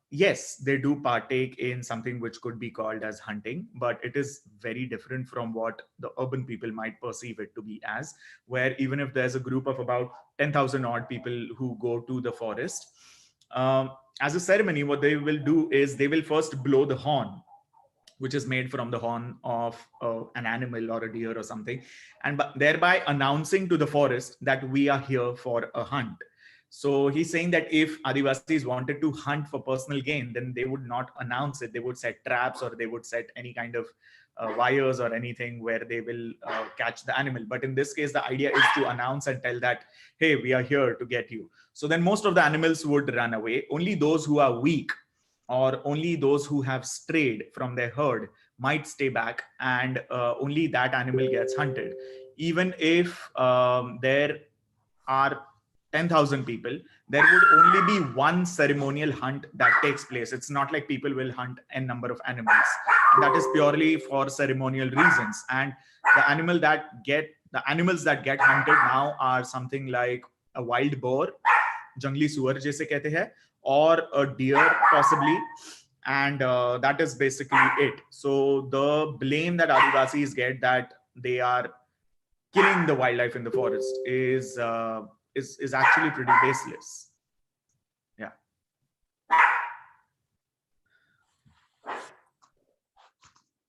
yes, they do partake in something which could be called as hunting, but it is very different from what the urban people might perceive it to be as, where even if there's a group of about 10,000 odd people who go to the forest, as a ceremony, what they will do is they will first blow the horn, which is made from the horn of an animal or a deer or something, and thereby announcing to the forest that we are here for a hunt. So he's saying that if Adivasis wanted to hunt for personal gain, then they would not announce it. They would set traps, or they would set any kind of wires or anything where they will catch the animal. But in this case, the idea is to announce and tell that, hey, we are here to get you. So then most of the animals would run away. Only those who are weak, or only those who have strayed from their herd, might stay back, and only that animal gets hunted. Even if there are 10,000 people, there would only be one ceremonial hunt that takes place. It's not like people will hunt a number of animals. That is purely for ceremonial reasons. And the animals that get hunted now are something like a wild boar, jungli suar जैसे कहते हैं, or a deer possibly. And that is basically it. So the blame that Adivasis get, that they are killing the wildlife in the forest, is actually pretty baseless. Yeah.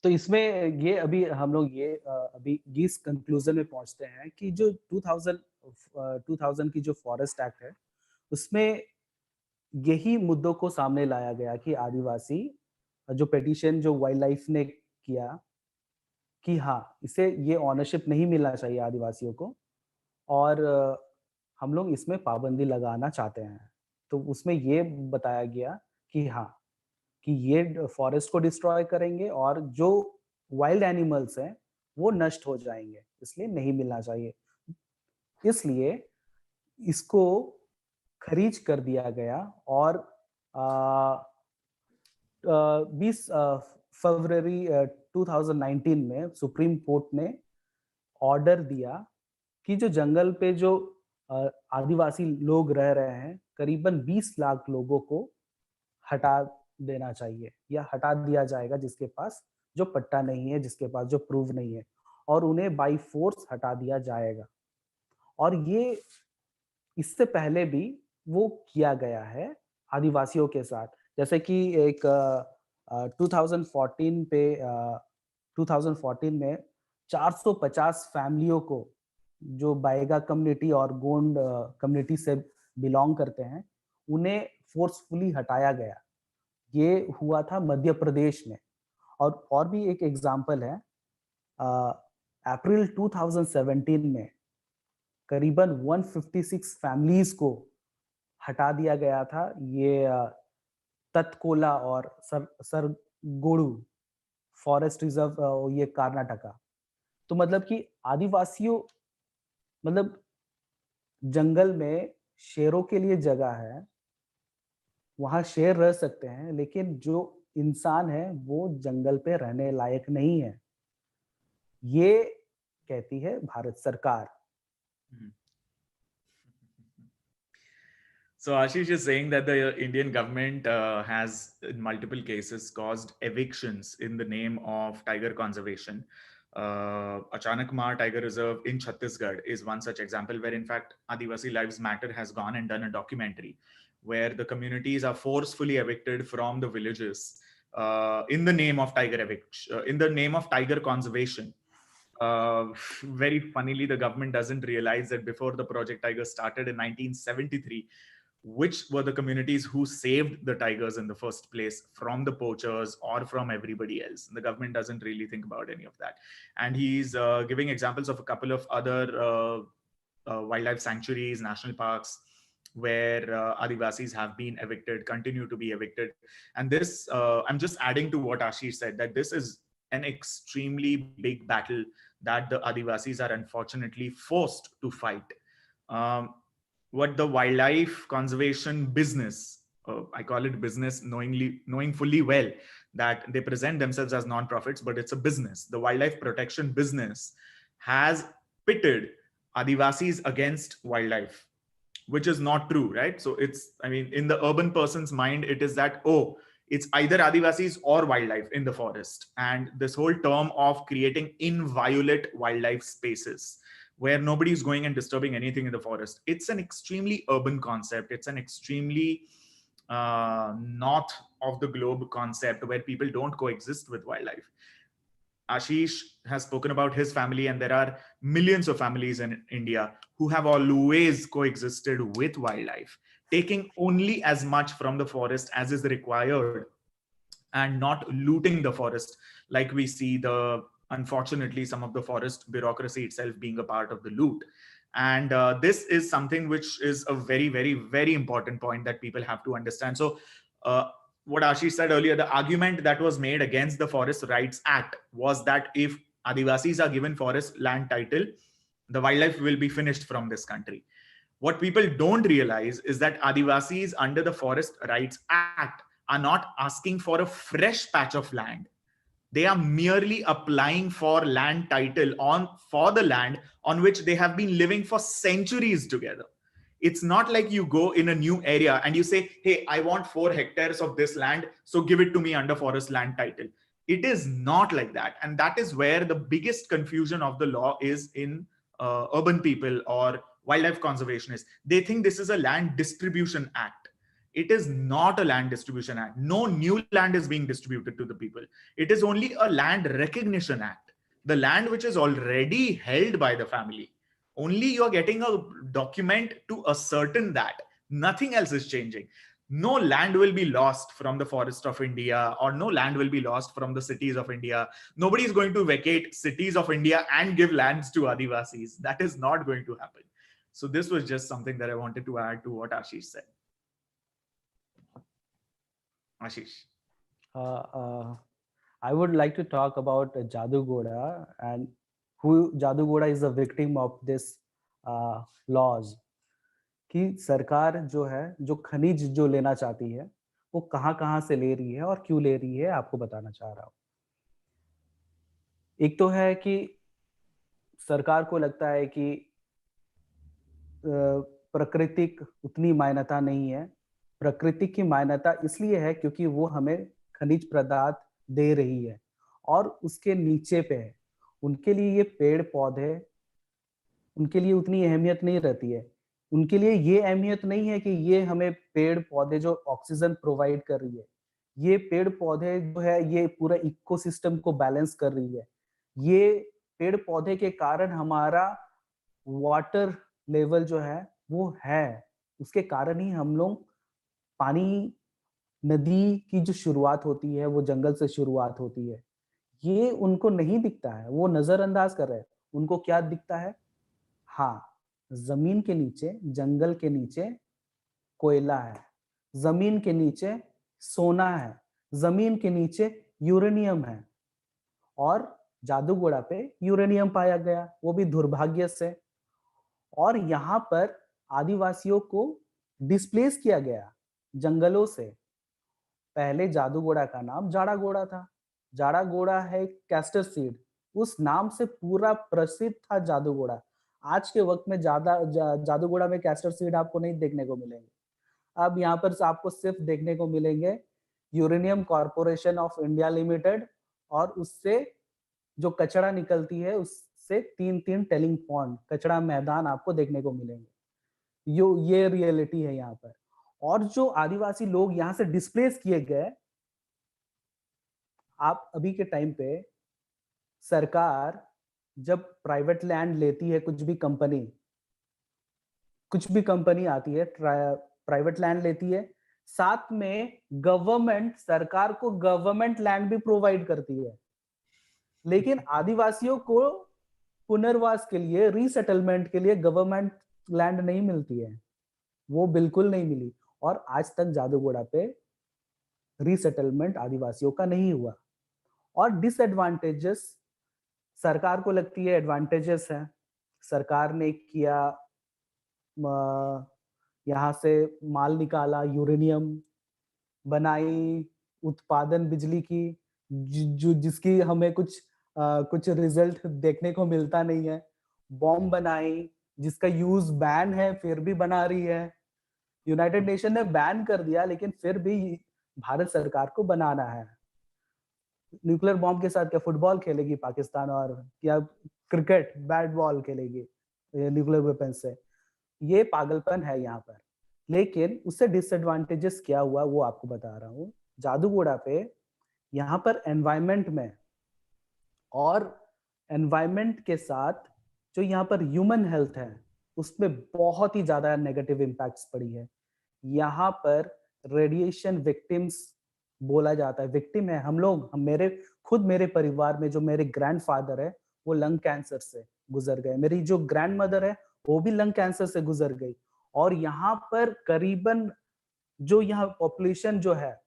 तो इसमें ये अभी हम लोग ये अभी इस कंक्लूजन में पहुंचते हैं कि जो 2000 की जो फॉरेस्ट एक्ट है, उसमें यही मुद्दों को सामने लाया गया कि आदिवासी जो पिटीशन जो वाइल्ड लाइफ ने किया कि हाँ, इसे ये ऑनरशिप नहीं मिलना चाहिए आदिवासियों को, और हम लोग इसमें पाबंदी लगाना चाहते हैं। तो उसमें ये बताया गया कि हाँ, कि ये फॉरेस्ट को डिस्ट्रॉय करेंगे और जो वाइल्ड एनिमल्स हैं वो नष्ट हो जाएंगे, इसलिए नहीं मिलना चाहिए। इसलिए इसको खरीज कर दिया गया और 20 फरवरी 2019 में सुप्रीम कोर्ट ने ऑर्डर दिया कि जो जंगल पे जो आदिवासी लोग रह रहे हैं, करीबन 20 लाख लोगों को हटा देना चाहिए या हटा दिया जाएगा, जिसके पास जो पट्टा नहीं है, जिसके पास जो प्रूफ नहीं है, और उन्हें बाय फोर्स हटा दिया जाएगा। और ये इससे पहले भी वो किया गया है आदिवासियों के साथ, जैसे कि एक 2014 में 450 फैमिलियों को जो बाएगा कम्युनिटी और गोंड कम्युनिटी से बिलोंग करते हैं, उन्हें फोर्सफुली हटाया गया। ये हुआ था मध्य प्रदेश में। और भी एक एग्जाम्पल है, अप्रैल 2017 में करीबन 156 फैमिलीज को हटा दिया गया था, ये तत्कोला और सरगोडू फॉरेस्ट रिजर्व, ये कर्नाटका। तो मतलब कि आदिवासियों, मतलब जंगल में शेरों के लिए जगह है, वहां शेर रह सकते हैं, लेकिन जो इंसान है वो जंगल पे रहने लायक नहीं है, ये कहती है भारत सरकार। So Ashish is saying that the Indian government has in multiple cases caused evictions in the name of tiger conservation. Achanak Mar Tiger Reserve in Chhattisgarh is one such example, where in fact Adivasi Lives Matter has gone and done a documentary where the communities are forcefully evicted from the villages in the name of in the name of tiger conservation. Very funnily, the government doesn't realize that before the Project Tiger started in 1973, which were the communities who saved the tigers in the first place from the poachers or from everybody else. The government doesn't really think about any of that. And he's giving examples of a couple of other wildlife sanctuaries, national parks, where Adivasis have been evicted, continue to be evicted. And this, I'm just adding to what Ashish said, that this is an extremely big battle that the Adivasis are unfortunately forced to fight. What the wildlife conservation business, I call it business, knowing fully well that they present themselves as non-profits, but it's a business. The wildlife protection business has pitted Adivasis against wildlife, which is not true, right? So it's, I mean, in the urban person's mind, it is that, oh, it's either Adivasis or wildlife in the forest. And this whole term of creating inviolate wildlife spaces where nobody is going and disturbing anything in the forest, it's an extremely urban concept. It's an extremely north of the globe concept where people don't coexist with wildlife. Ashish has spoken about his family, and there are millions of families in India who have always coexisted with wildlife, taking only as much from the forest as is required and not looting the forest, like we see the, unfortunately, some of the forest bureaucracy itself being a part of the loot. And this is something which is a very, very, very important point that people have to understand. So what Ashish said earlier, the argument that was made against the Forest Rights Act was that if Adivasis are given forest land title, the wildlife will be finished from this country. What people don't realize is that Adivasis under the Forest Rights Act are not asking for a fresh patch of land. They are merely applying for land title for the land on which they have been living for centuries together. It's not like you go in a new area and you say, hey, I want 4 hectares of this land, so give it to me under forest land title. It is not like that. And that is where the biggest confusion of the law is in urban people or wildlife conservationists. They think this is a land distribution act. It is not a land distribution act. No new land is being distributed to the people. It is only a land recognition act. The land which is already held by the family, only you're getting a document to ascertain that. Nothing else is changing. No land will be lost from the forest of India, or no land will be lost from the cities of India. Nobody is going to vacate cities of India and give lands to Adivasis. That is not going to happen. So this was just something that I wanted to add to what Ashish said. Ashish. I would like to talk about Jadugoda and who Jadugoda is a victim of this laws. कि सरकार जो है, जो खनिज जो लेना चाहती है, वो कहाँ से ले रही है और क्यों ले रही है, आपको बताना चाह रहा हूँ। एक तो है कि सरकार को लगता है कि प्राकृतिक उतनी मान्यता नहीं है। प्रकृति की मान्यता इसलिए है क्योंकि वो हमें खनिज पदार्थ दे रही है और उसके नीचे पे है। उनके लिए ये पेड़ पौधे, उनके लिए उतनी अहमियत नहीं रहती है। उनके लिए ये अहमियत नहीं है कि ये हमें पेड़ पौधे जो ऑक्सीजन प्रोवाइड कर रही है, ये पेड़ पौधे जो है ये पूरा इकोसिस्टम को बैलेंस कर रही है। ये पेड़ पौधे के कारण हमारा वाटर लेवल जो है वो है, उसके कारण ही हम लोग पानी, नदी की जो शुरुआत होती है वो जंगल से शुरुआत होती है। ये उनको नहीं दिखता है, वो नजरअंदाज कर रहे हैं। उनको क्या दिखता है? हाँ, जमीन के नीचे, जंगल के नीचे कोयला है, जमीन के नीचे सोना है, जमीन के नीचे यूरेनियम है और जादूगोड़ा पे यूरेनियम पाया गया, वो भी दुर्भाग्य से। और यहाँ पर आदिवासियों को डिस्प्लेस किया गया जंगलों से। पहले जादूगोड़ा का नाम जाड़ागोड़ा था। जाड़ागोड़ा है कैस्टर सीड, उस नाम से पूरा प्रसिद्ध था जादूगोड़ा। आज के वक्त में जादूगोड़ा में कैस्टर सीड आपको नहीं देखने को मिलेंगे। अब यहाँ पर आपको सिर्फ देखने को मिलेंगे uranium corporation of India limited, और उससे जो कचरा निकलती है उससे 3 टेलिंग पॉन्ड, कचरा मैदान आपको देखने को मिलेंगे। ये रियलिटी है यहाँ पर। और जो आदिवासी लोग यहाँ से डिस्प्लेस किए गए, आप अभी के टाइम पे सरकार जब प्राइवेट लैंड लेती है, कुछ भी कंपनी आती है, प्राइवेट लैंड लेती है, साथ में गवर्नमेंट सरकार को गवर्नमेंट लैंड भी प्रोवाइड करती है। लेकिन आदिवासियों को पुनर्वास के लिए, रीसेटलमेंट के लिए गवर्नमेंट लैंड नहीं मिलती है, वो बिल्कुल नहीं मिली। और आज तक जादूगोड़ा पे रीसेटलमेंट आदिवासियों का नहीं हुआ। और डिसएडवांटेजेस सरकार को लगती है एडवांटेजेस है। सरकार ने किया, यहाँ से माल निकाला, यूरेनियम बनाई, उत्पादन बिजली की, जिसकी हमें कुछ रिजल्ट देखने को मिलता नहीं है। बॉम्ब बनाई जिसका यूज बैन है, फिर भी बना रही है। यूनाइटेड नेशन ने बैन कर दिया, लेकिन फिर भी भारत सरकार को बनाना है। न्यूक्लियर बॉम्ब के साथ क्या फुटबॉल खेलेगी पाकिस्तान, और क्या क्रिकेट बैट बॉल खेलेगी न्यूक्लियर वेपन से? ये पागलपन है यहाँ पर। लेकिन उससे डिसएडवांटेजेस क्या हुआ वो आपको बता रहा हूँ। जादूगोड़ा पे यहाँ पर एनवायरनमेंट में और एनवायरनमेंट के साथ जो यहाँ पर ह्यूमन हेल्थ है उसमें बहुत ही ज्यादा नेगेटिव इम्पैक्ट्स पड़ी है। यहाँ पर रेडिएशन विक्टिम्स बोला जाता है, विक्टिम है हम लोग। मेरे परिवार में जो मेरे ग्रैंडफादर है वो लंग कैंसर से गुजर गए, मेरी जो ग्रैंड मदर है वो भी लंग कैंसर से गुजर गई। और यहाँ पर करीबन जो यहाँ पॉपुलेशन जो है,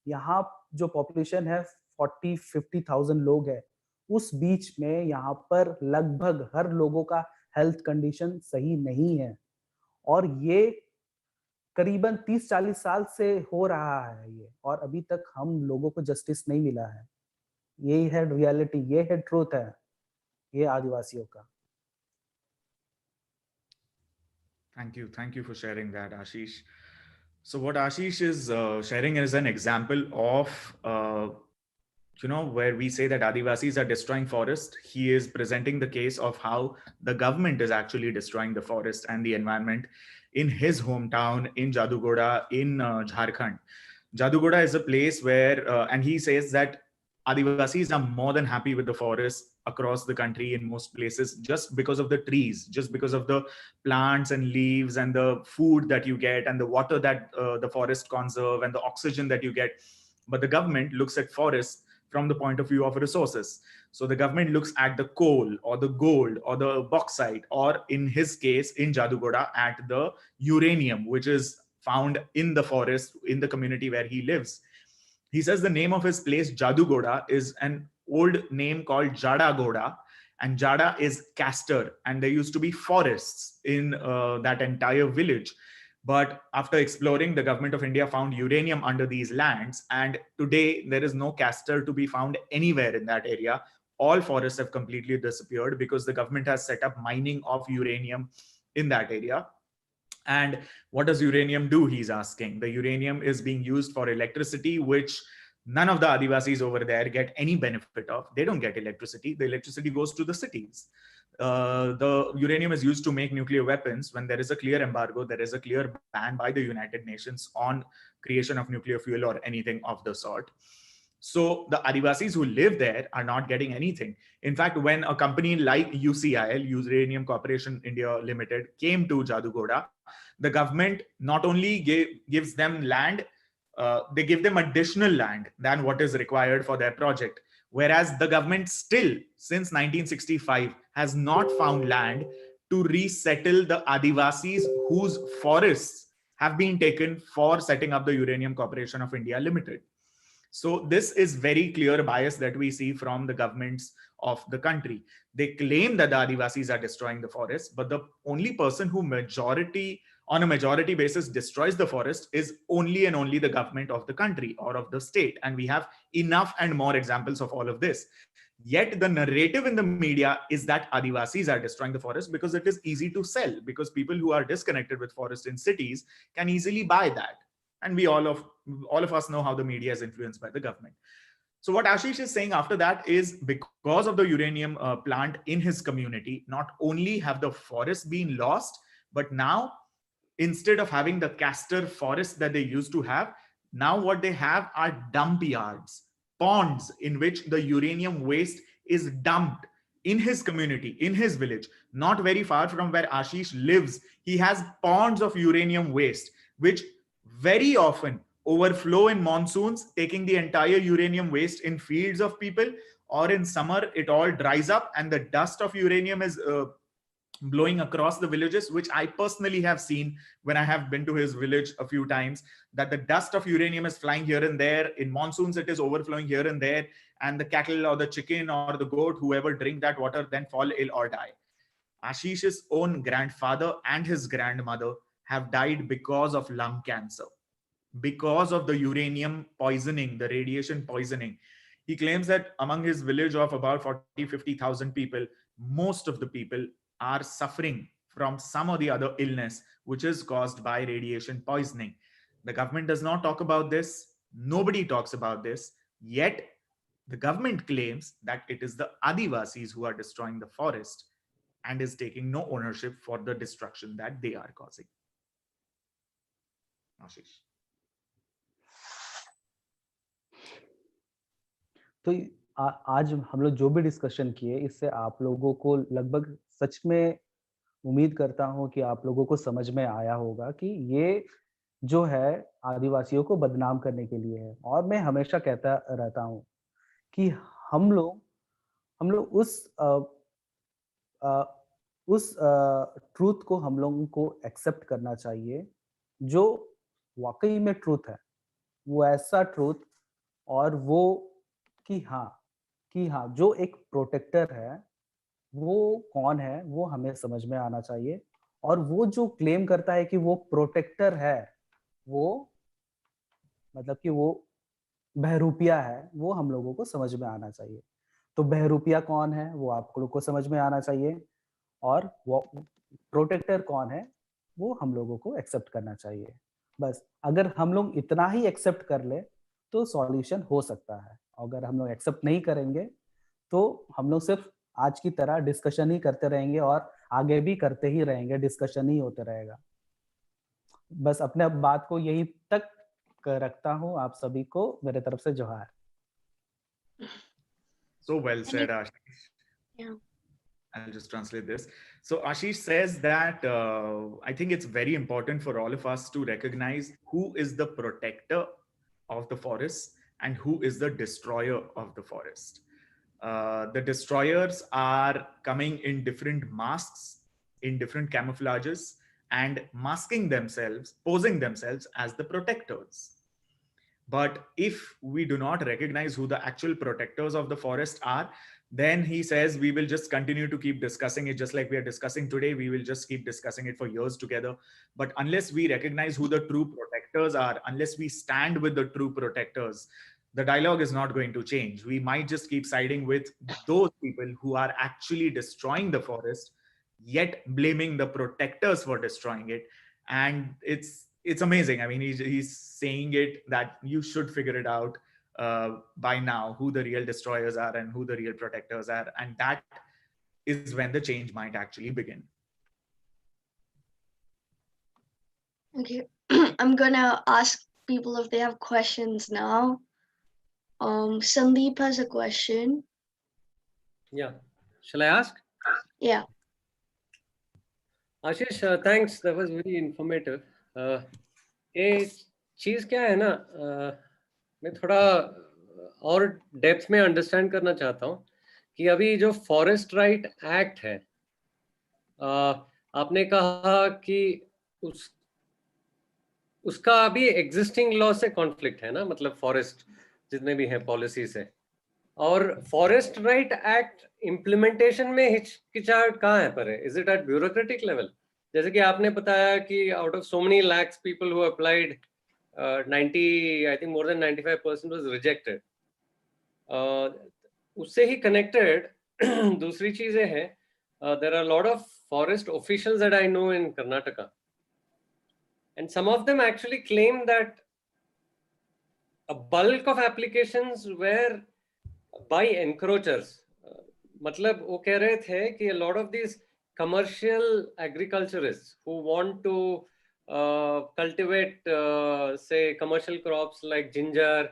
यहाँ जो पॉपुलेशन है 40-50,000 लोग है, उस बीच में यहाँ पर लगभग हर लोगों का हेल्थ कंडीशन सही नहीं है। और ये करीबन 30-40 साल से हो रहा है ये, और अभी तक हम लोगों को जस्टिस नहीं मिला है। यही है रियलिटी, ये है ट्रूथ है ये आदिवासियों का। Thank you for sharing that, Ashish. So what Ashish is sharing is an example of where we say that Adivasis are destroying forest. He is presenting the case of how the government is actually destroying the forest and the environment in his hometown in Jadugoda in Jharkhand. Jadugoda is a place where, and he says that Adivasis are more than happy with the forest across the country in most places, just because of the trees, just because of the plants and leaves and the food that you get and the water that the forest conserve and the oxygen that you get. But the government looks at forests from the point of view of resources. So the government looks at the coal or the gold or the bauxite, or in his case, in Jadugoda, at the uranium, which is found in the forest, in the community where he lives. He says the name of his place, Jadugoda, is an old name called Jadagoda, and Jada is castor, and there used to be forests in that entire village. But after exploring, the government of India found uranium under these lands, and today there is no castor to be found anywhere in that area. All forests have completely disappeared because the government has set up mining of uranium in that area. And what does uranium do? He's asking. The uranium is being used for electricity, which none of the Adivasis over there get any benefit of. They don't get electricity. The electricity goes to the cities. The uranium is used to make nuclear weapons. When there is a clear embargo, there is a clear ban by the United Nations on creation of nuclear fuel or anything of the sort. So the Adivasis who live there are not getting anything. In fact, when a company like UCIL, Uranium Corporation India Limited, came to Jadugoda, the government not only gives them land, they give them additional land than what is required for their project. Whereas the government still, since 1965, has not found land to resettle the Adivasis whose forests have been taken for setting up the Uranium Corporation of India Limited. So this is very clear bias that we see from the governments of the country. They claim that the Adivasis are destroying the forest, but the only person who on a majority basis destroys the forest is only and only the government of the country or of the state. And we have enough and more examples of all of this. Yet the narrative in the media is that Adivasis are destroying the forest because it is easy to sell, because people who are disconnected with forest in cities can easily buy that. And we all of us know how the media is influenced by the government. So what Ashish is saying after that is, because of the uranium plant in his community, not only have the forests been lost, but now instead of having the castor forest that they used to have, now what they have are dump yards, ponds in which the uranium waste is dumped in his community, in his village. Not very far from where Ashish lives, he has ponds of uranium waste, which very often overflow in monsoons, taking the entire uranium waste in fields of people, or in summer it all dries up and the dust of uranium is blowing across the villages, which I personally have seen when I have been to his village a few times, that the dust of uranium is flying here and there. In monsoons, it is overflowing here and there, and the cattle or the chicken or the goat, whoever drink that water, then fall ill or die. Ashish's own grandfather and his grandmother have died because of lung cancer, because of the uranium poisoning, the radiation poisoning. He claims that among his village of about 40-50,000 people, most of the people are suffering from some or the other illness which is caused by radiation poisoning. The government does not talk about this. Nobody talks about this. Yet the government claims that it is the Adivasis who are destroying the forest and is taking no ownership for the destruction that they are causing. Ashish. तो आज हम लोग जो भी discussion किए, इससे आप लोगों को लगभग सच में उम्मीद करता हूँ कि आप लोगों को समझ में आया होगा कि ये जो है आदिवासियों को बदनाम करने के लिए है। और मैं हमेशा कहता रहता हूँ कि हम लोग उस ट्रूथ को हम लोगों को एक्सेप्ट करना चाहिए जो वाकई में ट्रूथ है। वो ऐसा ट्रूथ, और वो कि हाँ जो एक प्रोटेक्टर है वो कौन है, वो हमें समझ में आना चाहिए। और वो जो क्लेम करता है कि वो प्रोटेक्टर है, वो मतलब कि वो बहरूपिया है, वो हम लोगों को समझ में आना चाहिए। तो बहरूपिया कौन है वो आप लोगों को समझ में आना चाहिए, और वो प्रोटेक्टर कौन है वो हम लोगों को एक्सेप्ट करना चाहिए। बस अगर हम लोग इतना ही एक्सेप्ट कर ले तो सॉल्यूशन हो सकता है। अगर हम लोग एक्सेप्ट नहीं करेंगे तो हम लोग सिर्फ आज की तरह डिस्कशन ही करते रहेंगे, और आगे भी करते ही रहेंगे, डिस्कशन ही होते रहेगा। बस अपने बात को यही तक रखता हूँ। आप सभी को मेरे तरफ से जोहार। So well said, Ashish. Yeah. I'll just translate this. So Ashish says that I think it's very important for all of us to recognize who is the protector of the forest and who is the destroyer of the forest. The destroyers are coming in different masks, in different camouflages, and masking themselves, posing themselves as the protectors. But if we do not recognize who the actual protectors of the forest are, then he says we will just continue to keep discussing it just like we are discussing today. We will just keep discussing it for years together. But unless we recognize who the true protectors are, unless we stand with the true protectors, the dialogue is not going to change. We might just keep siding with those people who are actually destroying the forest, yet blaming the protectors for destroying it. And it's amazing. I mean, he's saying it that you should figure it out by now who the real destroyers are and who the real protectors are, and that is when the change might actually begin. Okay. I'm gonna ask people if they have questions now. Sandeep has a question. Yeah. Shall I ask? Yeah. Ashish, thanks. That was very informative. ये चीज क्या है ना, मैं थोड़ा और depth में understand करना चाहता हूँ कि अभी जो फॉरेस्ट राइट एक्ट है, आपने कहा कि उसका अभी एग्जिस्टिंग लॉ से कॉन्फ्लिक्ट है ना, मतलब फॉरेस्ट जितने भी हैं पॉलिसी से, और फॉरेस्ट राइट एक्ट इम्प्लीमेंटेशन में हिचकिचाहट कहाँ है पर है? Is it at bureaucratic level? जैसे कि आपने बताया कि out of so many lakhs people who applied, 90, I think more than 95% was rejected. उससे ही connected दूसरी चीजें हैं, there are a lot of forest officials that I know in Karnataka, and some of them actually claim that a bulk of applications were by encroachers. मतलब वो कह रहे थे कि a lot of these commercial agriculturists who want to cultivate say commercial crops like ginger,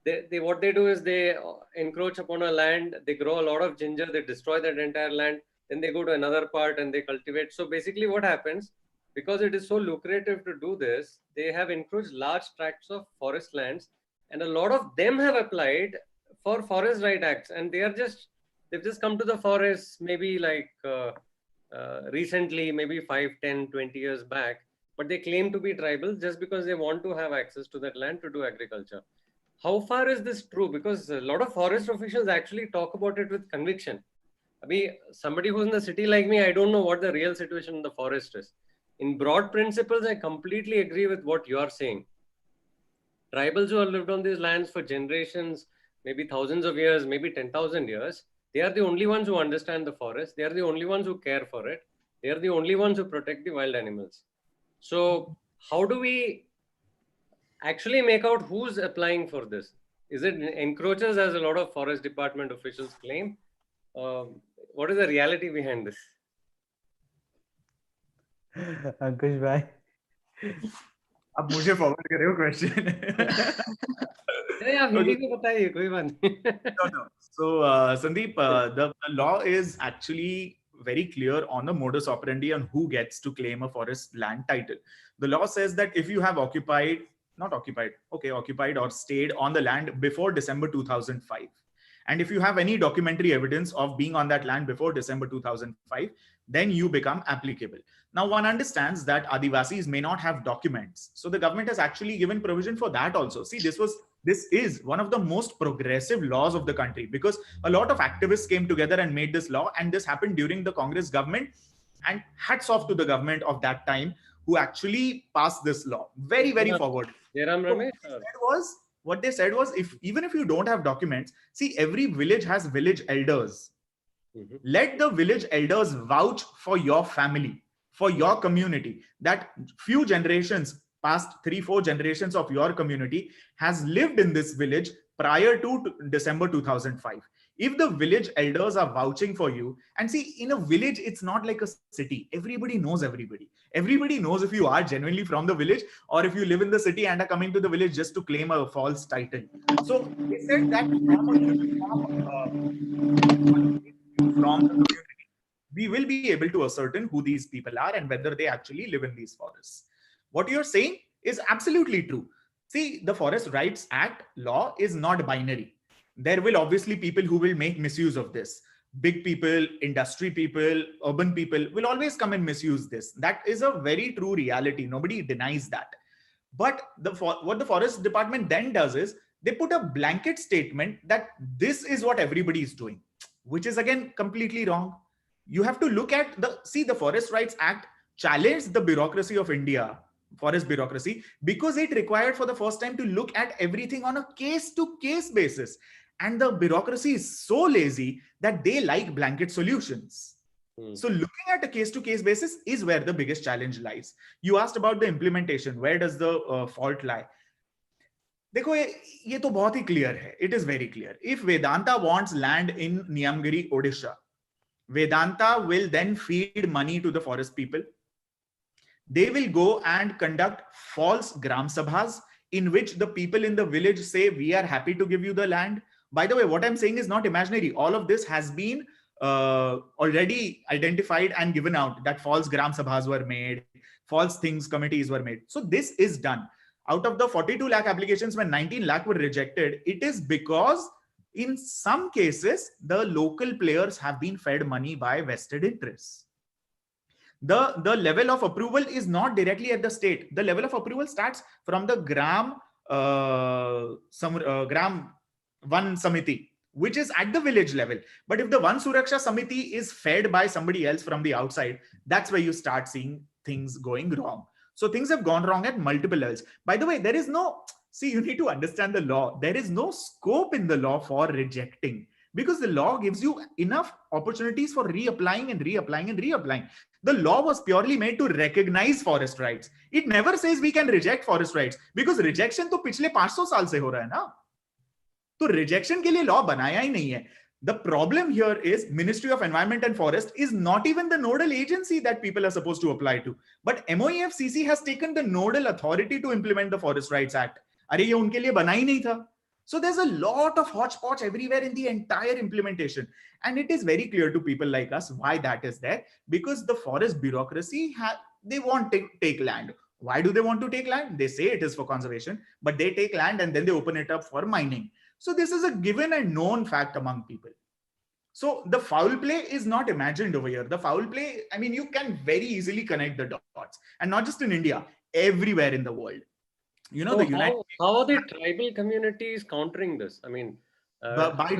they what they do is they encroach upon a land, they grow a lot of ginger, they destroy that entire land, then they go to another part and they cultivate. So basically what happens, because it is so lucrative to do this, they have encroached large tracts of forest lands, and a lot of them have applied for forest right acts, and they've just come to the forest maybe like recently, maybe 5, 10, 20 years back, but they claim to be tribal just because they want to have access to that land to do agriculture. How far is this true? Because a lot of forest officials actually talk about it with conviction. I mean, somebody who's in the city like me, I don't know what the real situation in the forest is. In broad principles, I completely agree with what you are saying. Tribals who have lived on these lands for generations, maybe thousands of years, maybe 10,000 years, they are the only ones who understand the forest. They are the only ones who care for it. They are the only ones who protect the wild animals. So how do we actually make out who's applying for this? Is it encroachers, as a lot of forest department officials claim? What is the reality behind this? अंकुश भाई, अब मुझे forward करे हो question. नहीं, आप हिंदी में बताइए, कोई बात नहीं. No. So, Sandeep, the law is actually very clear on the modus operandi on who gets to claim a forest land title. The law says that if you have occupied or stayed on the land before December 2005, and if you have any documentary evidence of being on that land before December 2005, then you become applicable. Now, one understands that Adivasis may not have documents. So the government has actually given provision for that also. See, this is one of the most progressive laws of the country, because a lot of activists came together and made this law, and this happened during the Congress government, and hats off to the government of that time who actually passed this law. Very, very forward. Jairam So Ramesh? what they said was, even if you don't have documents, see, every village has village elders. Mhm. Let the village elders vouch for your family, for your community, that few generations, past 3-4 generations of your community has lived in this village prior to December 2005. If the village elders are vouching for you, and see, in a village, it's not like a city. Everybody knows everybody. Everybody knows if you are genuinely from the village, or if you live in the city and are coming to the village just to claim a false title. So they said that from the community, we will be able to ascertain who these people are and whether they actually live in these forests. What you're saying is absolutely true. See, the Forest Rights Act law is not binary. There will obviously people who will make misuse of this. Big people, industry people, urban people will always come and misuse this. That is a very true reality. Nobody denies that. But what the Forest Department then does is they put a blanket statement that this is what everybody is doing, which is again completely wrong. You have to look at the Forest Rights Act challenged the bureaucracy of India, forest bureaucracy, because it required for the first time to look at everything on a case-to-case basis. And the bureaucracy is so lazy that they like blanket solutions. So looking at a case-to-case basis is where the biggest challenge lies. You asked about the implementation. Where does the fault lie? देखो ये तो बहुत ही clear है. It is very clear. If Vedanta wants land in Niyamgiri, Odisha, Vedanta will then feed money to the forest people. They will go and conduct false gram sabhas in which the people in the village say, we are happy to give you the land. By the way, what I'm saying is not imaginary. All of this has been already identified and given out, that false gram sabhas were made, false things committees were made. So this is done. Out of the 42 lakh applications, when 19 lakh were rejected, it is because in some cases, the local players have been fed money by vested interests. The level of approval is not directly at the state. The level of approval starts from the Gram Van Samiti, which is at the village level. But if the Van Suraksha Samiti is fed by somebody else from the outside, that's where you start seeing things going wrong. So things have gone wrong at multiple levels. By the way, there is no, see, you need to understand the law. There is no scope in the law for rejecting, because the law gives you enough opportunities for reapplying and reapplying and reapplying. The law was purely made to recognize forest rights. It never says we can reject forest rights, because rejection to पिछले 500 साल से हो रहा है ना. तो rejection के लिए law बनाया ही नहीं है. The problem here is Ministry of Environment and Forest is not even the nodal agency that people are supposed to apply to. But MOEFCC has taken the nodal authority to implement the Forest Rights Act. अरे ये उनके लिए बना ही नहीं था. So there's a lot of hodgepodge everywhere in the entire implementation. And it is very clear to people like us why that is there. Because the forest bureaucracy, they want to take land. Why do they want to take land? They say it is for conservation, but they take land and then they open it up for mining. So this is a given and known fact among people. So the foul play is not imagined over here. The foul play, I mean, you can very easily connect the dots. And not just in India, everywhere in the world. You know, so how are the tribal communities countering this? I mean, by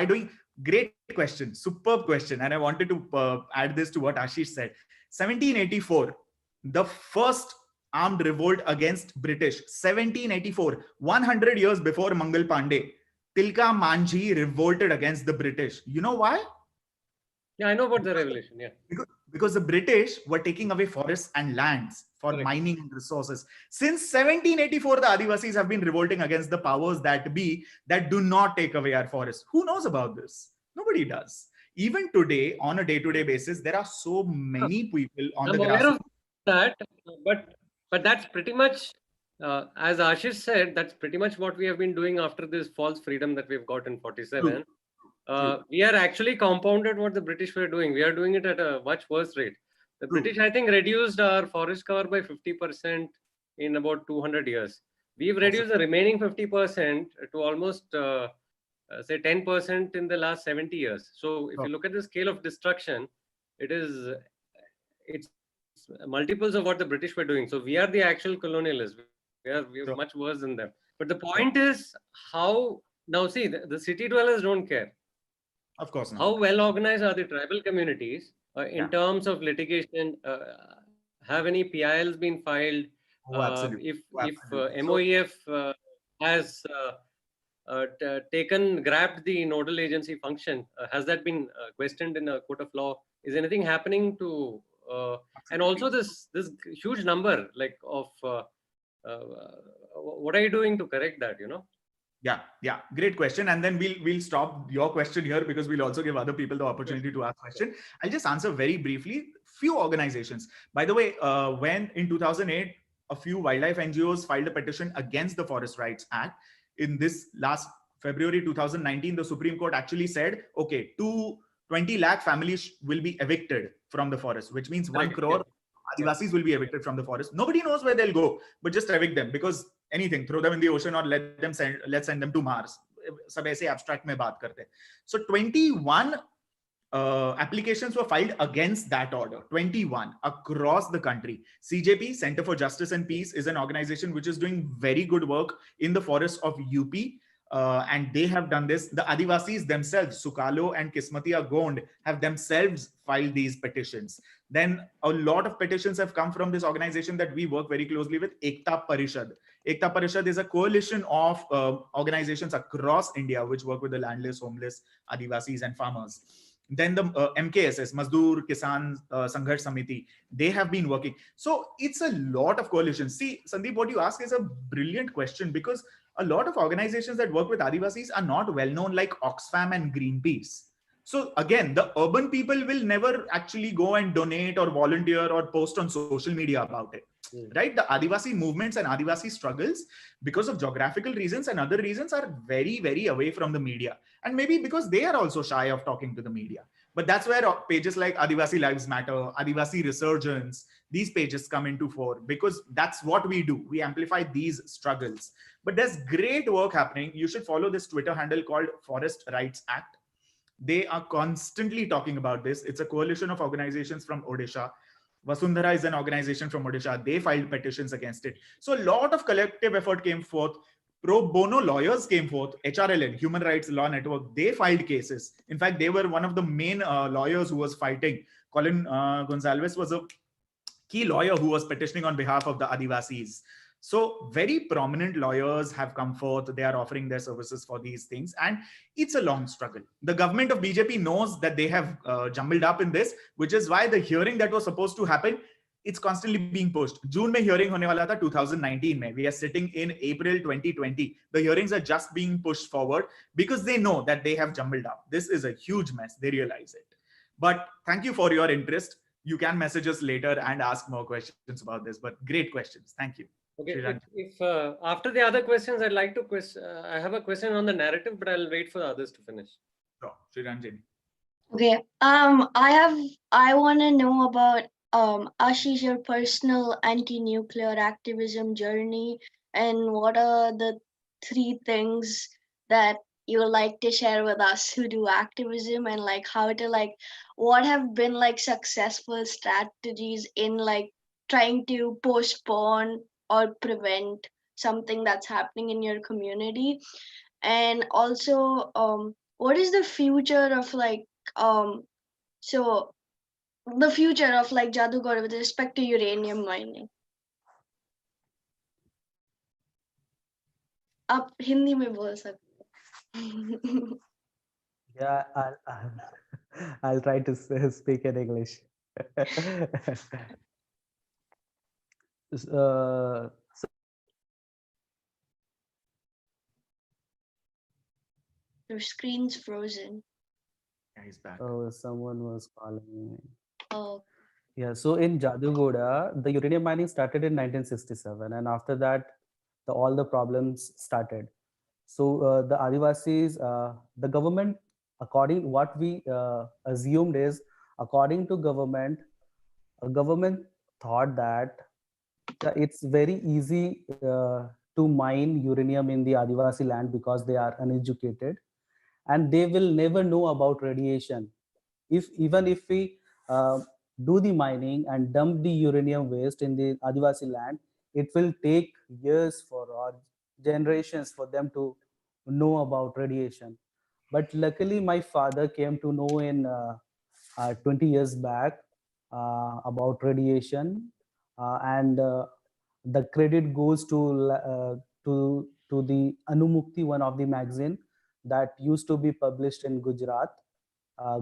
doing great question, superb question. And I wanted to add this to what Ashish said. 1784, the first armed revolt against British. 1784, 100 years before Mangal Pandey, Tilka Manjhi revolted against the British. You know why? Yeah, I know about the revolution. Yeah. Because the British were taking away forests and lands for mining and resources. Since 1784, the Adivasis have been revolting against the powers that be that do not take away our forests. Who knows about this? Nobody does. Even today, on a day-to-day basis, there are so many people on the grassroots. I'm aware of that, but that's pretty much as Ashish said, that's pretty much what we have been doing after this false freedom that we've got in 47. We are actually compounded what the British were doing. We are doing it at a much worse rate. The True. British, I think, reduced our forest cover by 50% in about 200 years. We've reduced the remaining 50% to almost, say, 10% in the last 70 years. So if you look at the scale of destruction, it's multiples of what the British were doing. So we are the actual colonialists. We are Sure. much worse than them. But the point is how, now see, the city dwellers don't care. Of course not. How well organized are the tribal communities in Yeah. terms of litigation? Have any PILs been filed? Oh, absolutely. If Absolutely. So- MOEF has grabbed the nodal agency function, has that been questioned in a court of law? Is anything happening to and also this huge number like of what are you doing to correct that, you know? Yeah, great question. And then we'll stop your question here because we'll also give other people the opportunity to ask question. I'll just answer very briefly. Few organizations, by the way, when in 2008, a few wildlife NGOs filed a petition against the Forest Rights Act. In this last February 2019, the Supreme Court actually said, okay, 20 lakh families will be evicted from the forest, which means 1 crore Adivasis will be evicted from the forest. Nobody knows where they'll go, but just evict them because anything, throw them in the ocean or let's send them to Mars. Sab aise abstract mein baat karte. So 21 applications were filed against that order, 21 across the country. CJP, Center for Justice and Peace, is an organization which is doing very good work in the forests of UP. And they have done this. The Adivasis themselves, Sukalo and Kismatiya Gond, have themselves filed these petitions. Then a lot of petitions have come from this organization that we work very closely with, Ekta Parishad. Ekta Parishad is a coalition of organizations across India which work with the landless, homeless, Adivasis and farmers. Then the MKSS, Mazdoor Kisan Sangharsh Samiti, they have been working. So it's a lot of coalitions. See, Sandeep, what you ask is a brilliant question because a lot of organizations that work with Adivasis are not well known like Oxfam and Greenpeace. So again, the urban people will never actually go and donate or volunteer or post on social media about it. Right? The Adivasi movements and Adivasi struggles, because of geographical reasons and other reasons, are very, very away from the media. And maybe because they are also shy of talking to the media. But that's where pages like Adivasi Lives Matter, Adivasi Resurgence, these pages come into fore because that's what we do. We amplify these struggles. But there's great work happening. You should follow this Twitter handle called Forest Rights Act. They are constantly talking about this. It's a coalition of organizations from Odisha. Vasundhara is an organization from Odisha. They filed petitions against it. So a lot of collective effort came forth. Pro bono lawyers came forth. HRLN, Human Rights Law Network, they filed cases. In fact, they were one of the main lawyers who was fighting. Colin Gonsalves was a key lawyer who was petitioning on behalf of the Adivasis. So very prominent lawyers have come forth. They are offering their services for these things. And it's a long struggle. The government of BJP knows that they have jumbled up in this, which is why the hearing that was supposed to happen, it's constantly being pushed. June mein hearing hone wala tha 2019 mein. We are sitting in April 2020. The hearings are just being pushed forward because they know that they have jumbled up. This is a huge mess. They realize it. But thank you for your interest. You can message us later and ask more questions about this. But great questions. Thank you. Okay, if after the other questions, I'd like to I have a question on the narrative, but I'll wait for the others to finish. Sure. Sriranjani. Okay. I want to know about Ashish, your personal anti-nuclear activism journey, and what are the 3 things that you would like to share with us who do activism, and like how to like what have been like successful strategies in like trying to postpone or prevent something that's happening in your community, and also what is the future of like so the future of like Jadugada with respect to uranium mining? आप हिंदी में बोल सकते Yeah, I'll try to speak in English. So Your screen's frozen. Yeah, he's back. oh, someone was calling me. Oh, Yeah, so in Jadugoda, the uranium mining started in 1967, and after that, all the problems started. So the Adivasis, the government, according what we assumed is, according to government, government thought that it's very easy to mine uranium in the Adivasi land because they are uneducated, and they will never know about radiation. If even if we uh, do the mining and dump the uranium waste in the Adivasi land, it will take years for or generations for them to know about radiation. But luckily, my father came to know in 20 years back about radiation, and the credit goes to the Anumukti, one of the magazine that used to be published in Gujarat,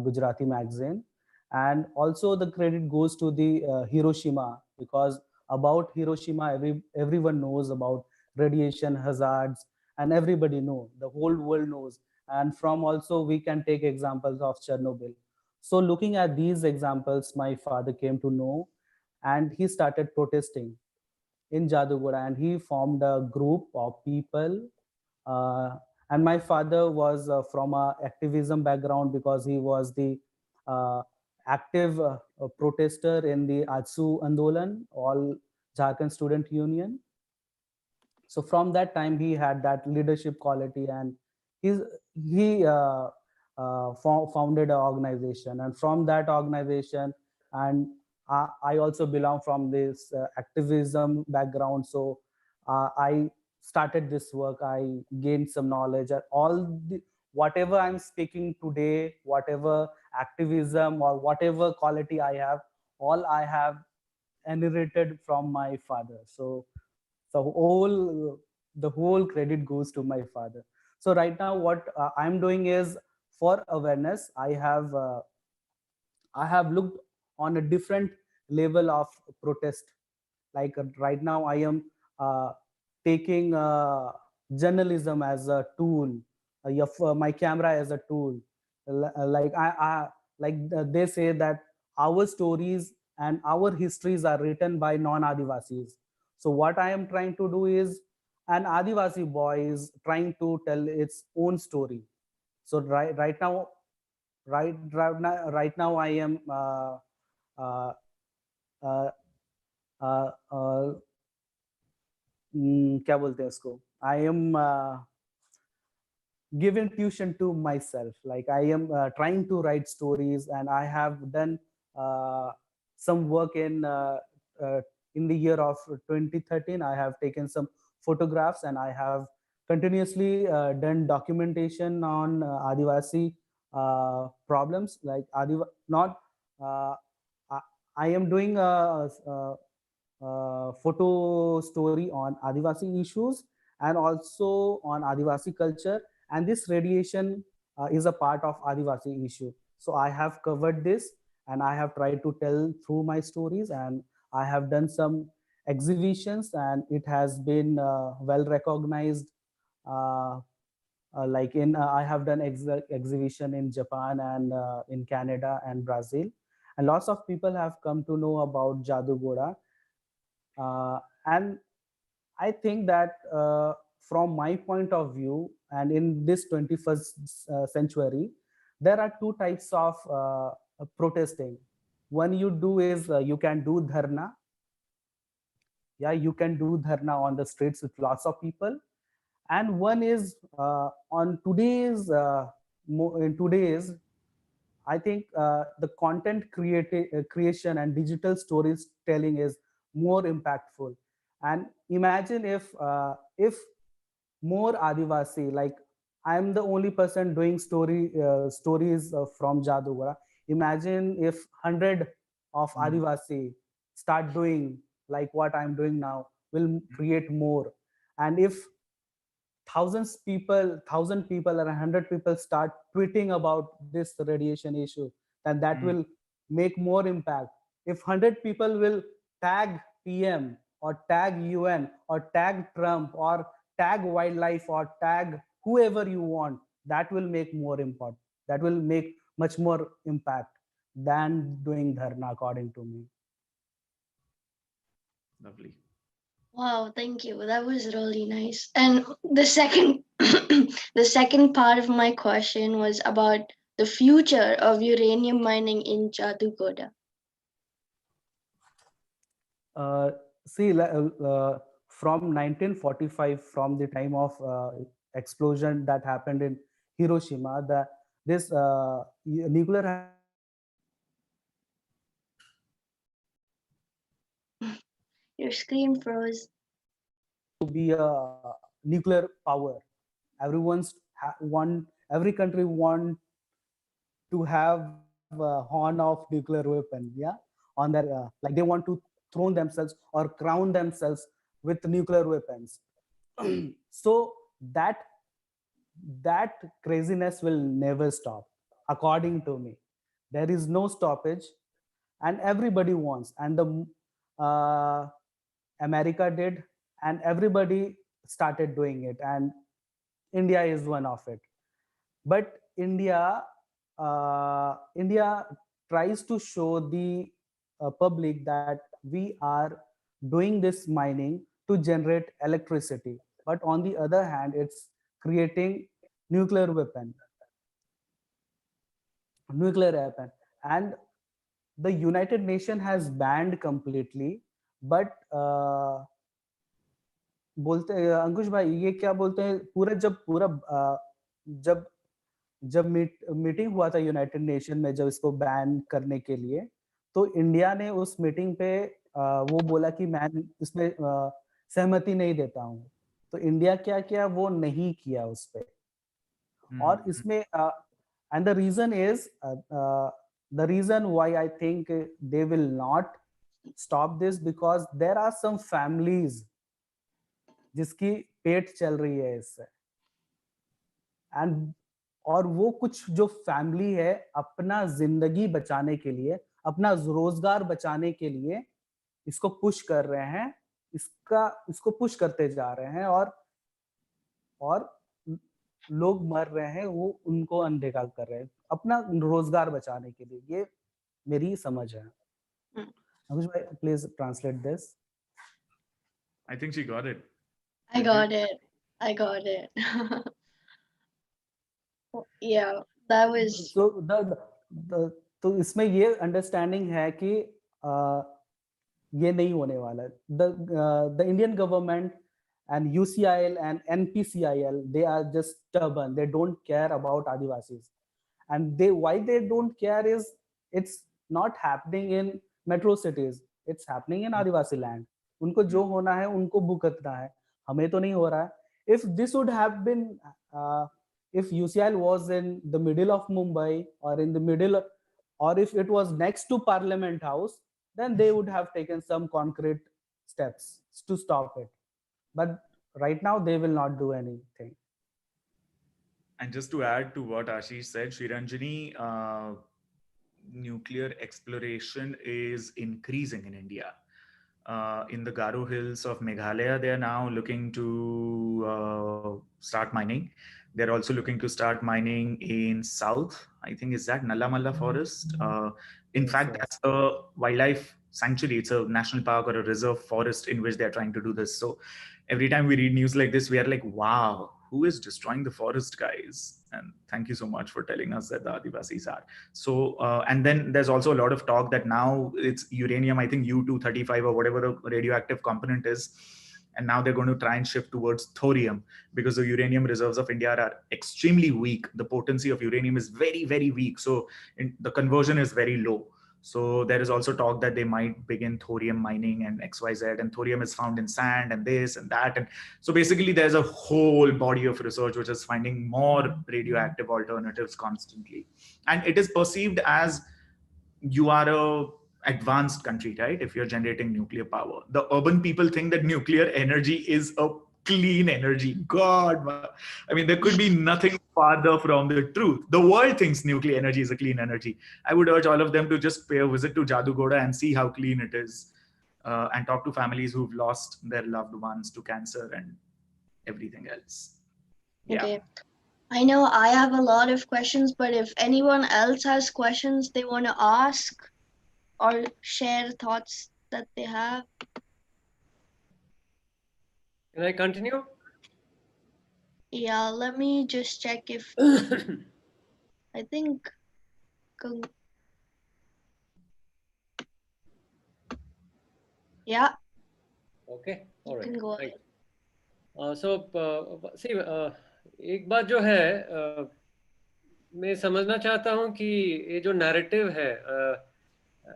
Gujarati magazine. And also the credit goes to the Hiroshima, because about Hiroshima, everyone knows about radiation hazards, and everybody know, the whole world knows. And from also we can take examples of Chernobyl. So looking at these examples, my father came to know, and he started protesting in Jadugoda, and he formed a group of people. Uh, and my father was from a activism background, because he was the uh, active protester in the Ajsu Andolan, all Jharkhand Student Union. So from that time, he had that leadership quality, and he's, he founded an organization, and from that organization, and I also belong from this activism background. So I started this work. I gained some knowledge, and all the, whatever I'm speaking today, whatever activism or whatever quality I have, all I have inherited from my father. So the whole credit goes to my father. So right now what I'm doing is, for awareness, I have looked on a different level of protest. Like right now I am uh, taking journalism as a tool, my camera as a tool. Like they say that our stories and our histories are written by non-Adivasis. So what I am trying to do is, an Adivasi boy is trying to tell its own story. So right now I am uh, uh, uh, क्या बोलते हैं इसको, I am giving tuition to myself. Like I am trying to write stories, and I have done uh, some work uh, in the year of 2013. I have taken some photographs, and I have continuously done documentation on Adivasi problems, like not uh, I, I am doing a photo story on Adivasi issues, and also on Adivasi culture. And this radiation is a part of Adivasi issue. So I have covered this, and I have tried to tell through my stories, and I have done some exhibitions, and it has been well recognized. Uh, like in I have done exhibition in Japan, and in Canada and Brazil, and lots of people have come to know about Jadugoda. And I think that from my point of view, and in this 21st century, there are two types of protesting. One you do is you can do dharna. Yeah, you can do dharna on the streets with lots of people. And one is on today's, in today's, I think the content creation and digital storytelling is more impactful. And imagine if more Adivasi, like I'm the only person doing stories from Jadugoda. Imagine if 100 of Adivasi start doing like what I'm doing now, will create more. And if thousand people or 100 people start tweeting about this radiation issue, then that will make more impact. If 100 people will tag PM or tag UN or tag Trump or tag wildlife or tag whoever you want, that will make more impact. That will make much more impact than doing dharna, according to me. Lovely. Wow, thank you. That was really nice. And the second the second part of my question was about the future of uranium mining in Jadugoda. Uh, see, from 1945, from the time of explosion that happened in Hiroshima, this nuclear Your screen froze. to be a nuclear power. Every country want to have a horn of nuclear weapon, yeah, on their like they want to throne themselves or crown themselves with nuclear weapons. So that that craziness will never stop, according to me. There is no stoppage, and everybody wants, and the uh, America did, and everybody started doing it, and India is one of it. But India tries to show the public that we are doing this mining to generate electricity, but on the other hand, it's creating nuclear weapon, nuclear weapon, and the United Nation has banned completely. But बोलते अंकुश भाई ये क्या बोलते हैं पूरा जब जब meeting हुआ था यूनाइटेड नेशन में, जब इसको बैन करने के लिए, तो इंडिया ने उस मीटिंग पे वो बोला कि मैं इसमें सहमति नहीं देता हूँ। तो इंडिया क्या किया, वो नहीं किया उस पे। और इसमें and the reason why I think they will not stop this, because there are some families जिसकी पेट चल रही है इससे, एंड और वो कुछ जो फैमिली है अपना जिंदगी बचाने के लिए, अपना रोजगार बचाने के लिए इसको पुश कर रहे हैं, इसको पुश करते जा रहे हैं, और लोग मर रहे हैं, वो उनको अनदेखा कर रहे हैं अपना रोजगार बचाने के लिए। ये मेरी समझ है। अंकुश भाई please translate this. I think she got it. I got it. Yeah, that was तो इसमें ये अंडरस्टैंडिंग है कि ये नहीं होने वाला। The Indian government and UCIL and NPCIL, they are just stubborn. They don't care about Adivasis, and why they don't care is it's not happening in metro cities. It's happening in Adivasi land. उनको जो होना है उनको भुगतना है, हमें तो नहीं हो रहा है। If this would have been, if UCIL was in the middle of Mumbai or in the middle, or if it was next to Parliament House, then they would have taken some concrete steps to stop it. But right now they will not do anything. And just to add to what Ashish said, Shiranjani, nuclear exploration is increasing in India. In the Garo Hills of Meghalaya, they are now looking to start mining. They're also looking to start mining in south. I think is that Nalamalla forest. In fact, that's a wildlife sanctuary. It's a national park or a reserve forest in which they're trying to do this. So every time we read news like this, we are like, wow, who is destroying the forest, guys? And thank you so much for telling us that the Adivasis are. So, and then there's also a lot of talk that now it's uranium, I think U-235 or whatever the radioactive component is. And now they're going to try and shift towards thorium because the uranium reserves of India are extremely weak. The potency of uranium is very, very weak. So the conversion is very low. So there is also talk that they might begin thorium mining and XYZ, and thorium is found in sand and this and that. And so basically there's a whole body of research which is finding more radioactive alternatives constantly. And it is perceived as you are a advanced country, right? If you're generating nuclear power, the urban people think that nuclear energy is a clean energy. God, I mean, there could be nothing farther from the truth. The world thinks nuclear energy is a clean energy. I would urge all of them to just pay a visit to Jadugoda and see how clean it is, and talk to families who've lost their loved ones to cancer and everything else. Yeah. okay. I know I have a lot of questions, but if anyone else has questions they want to ask or share thoughts that they have. Can I continue? Yeah, let me just check if I think. Yeah, Okay, all you right. can go Thank ahead. So see, एक बात जो है मैं समझना चाहता हूँ कि ये जो नैरेटिव है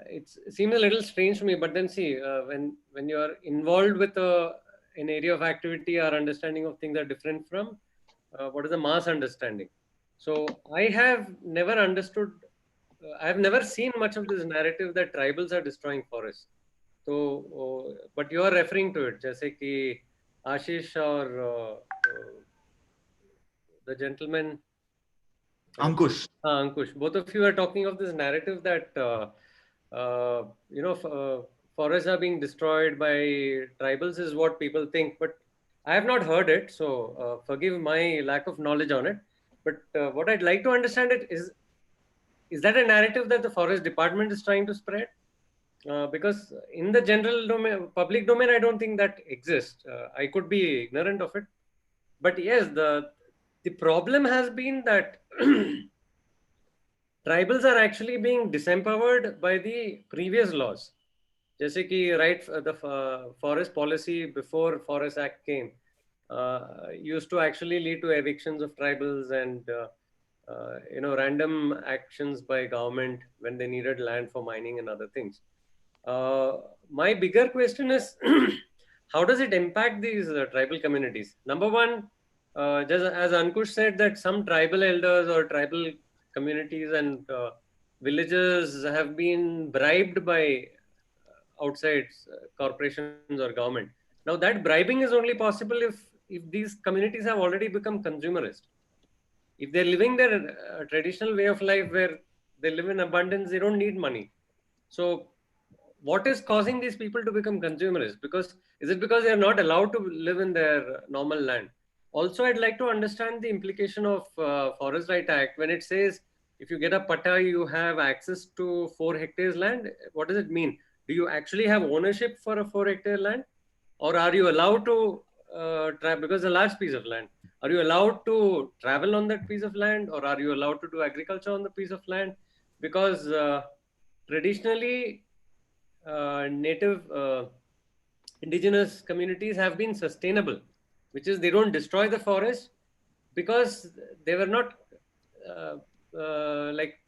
it seems a little strange to me, but then see, when you are involved with an area of activity, our understanding of things are different from what is the mass understanding. So I have never understood, I have never seen much of this narrative that tribals are destroying forests. So, but you are referring to it, जैसे कि आशीष और the gentleman Ankush. Ankush, both of you are talking of this narrative that forests are being destroyed by tribals is what people think, but I have not heard it, so forgive my lack of knowledge on it. But what I'd like to understand it is that a narrative that the forest department is trying to spread? Because in the general domain, public domain, I don't think that exists. I could be ignorant of it, but yes, the problem has been that tribals are actually being disempowered by the previous laws. जैसे कि the forest policy before Forest Act came used to actually lead to evictions of tribals and random actions by government when they needed land for mining and other things. My bigger question is how does it impact these tribal communities? Number one, just as Ankush said, that some tribal elders or tribal communities and villagers have been bribed by outside corporations or government. Now that bribing is only possible if these communities have already become consumerist. If they're living their traditional way of life where they live in abundance, they don't need money. So what is causing these people to become consumerists? Because is it because they're not allowed to live in their normal land? Also, I'd like to understand the implication of Forest Right Act when it says if you get a pata, you have access to 4 hectares land. What does it mean? Do you actually have ownership for a 4-hectare land, or are you allowed to because it's a large piece of land? Are you allowed to travel on that piece of land, or are you allowed to do agriculture on the piece of land? Because traditionally native indigenous communities have been sustainable, which is they don't destroy the forest because they were not like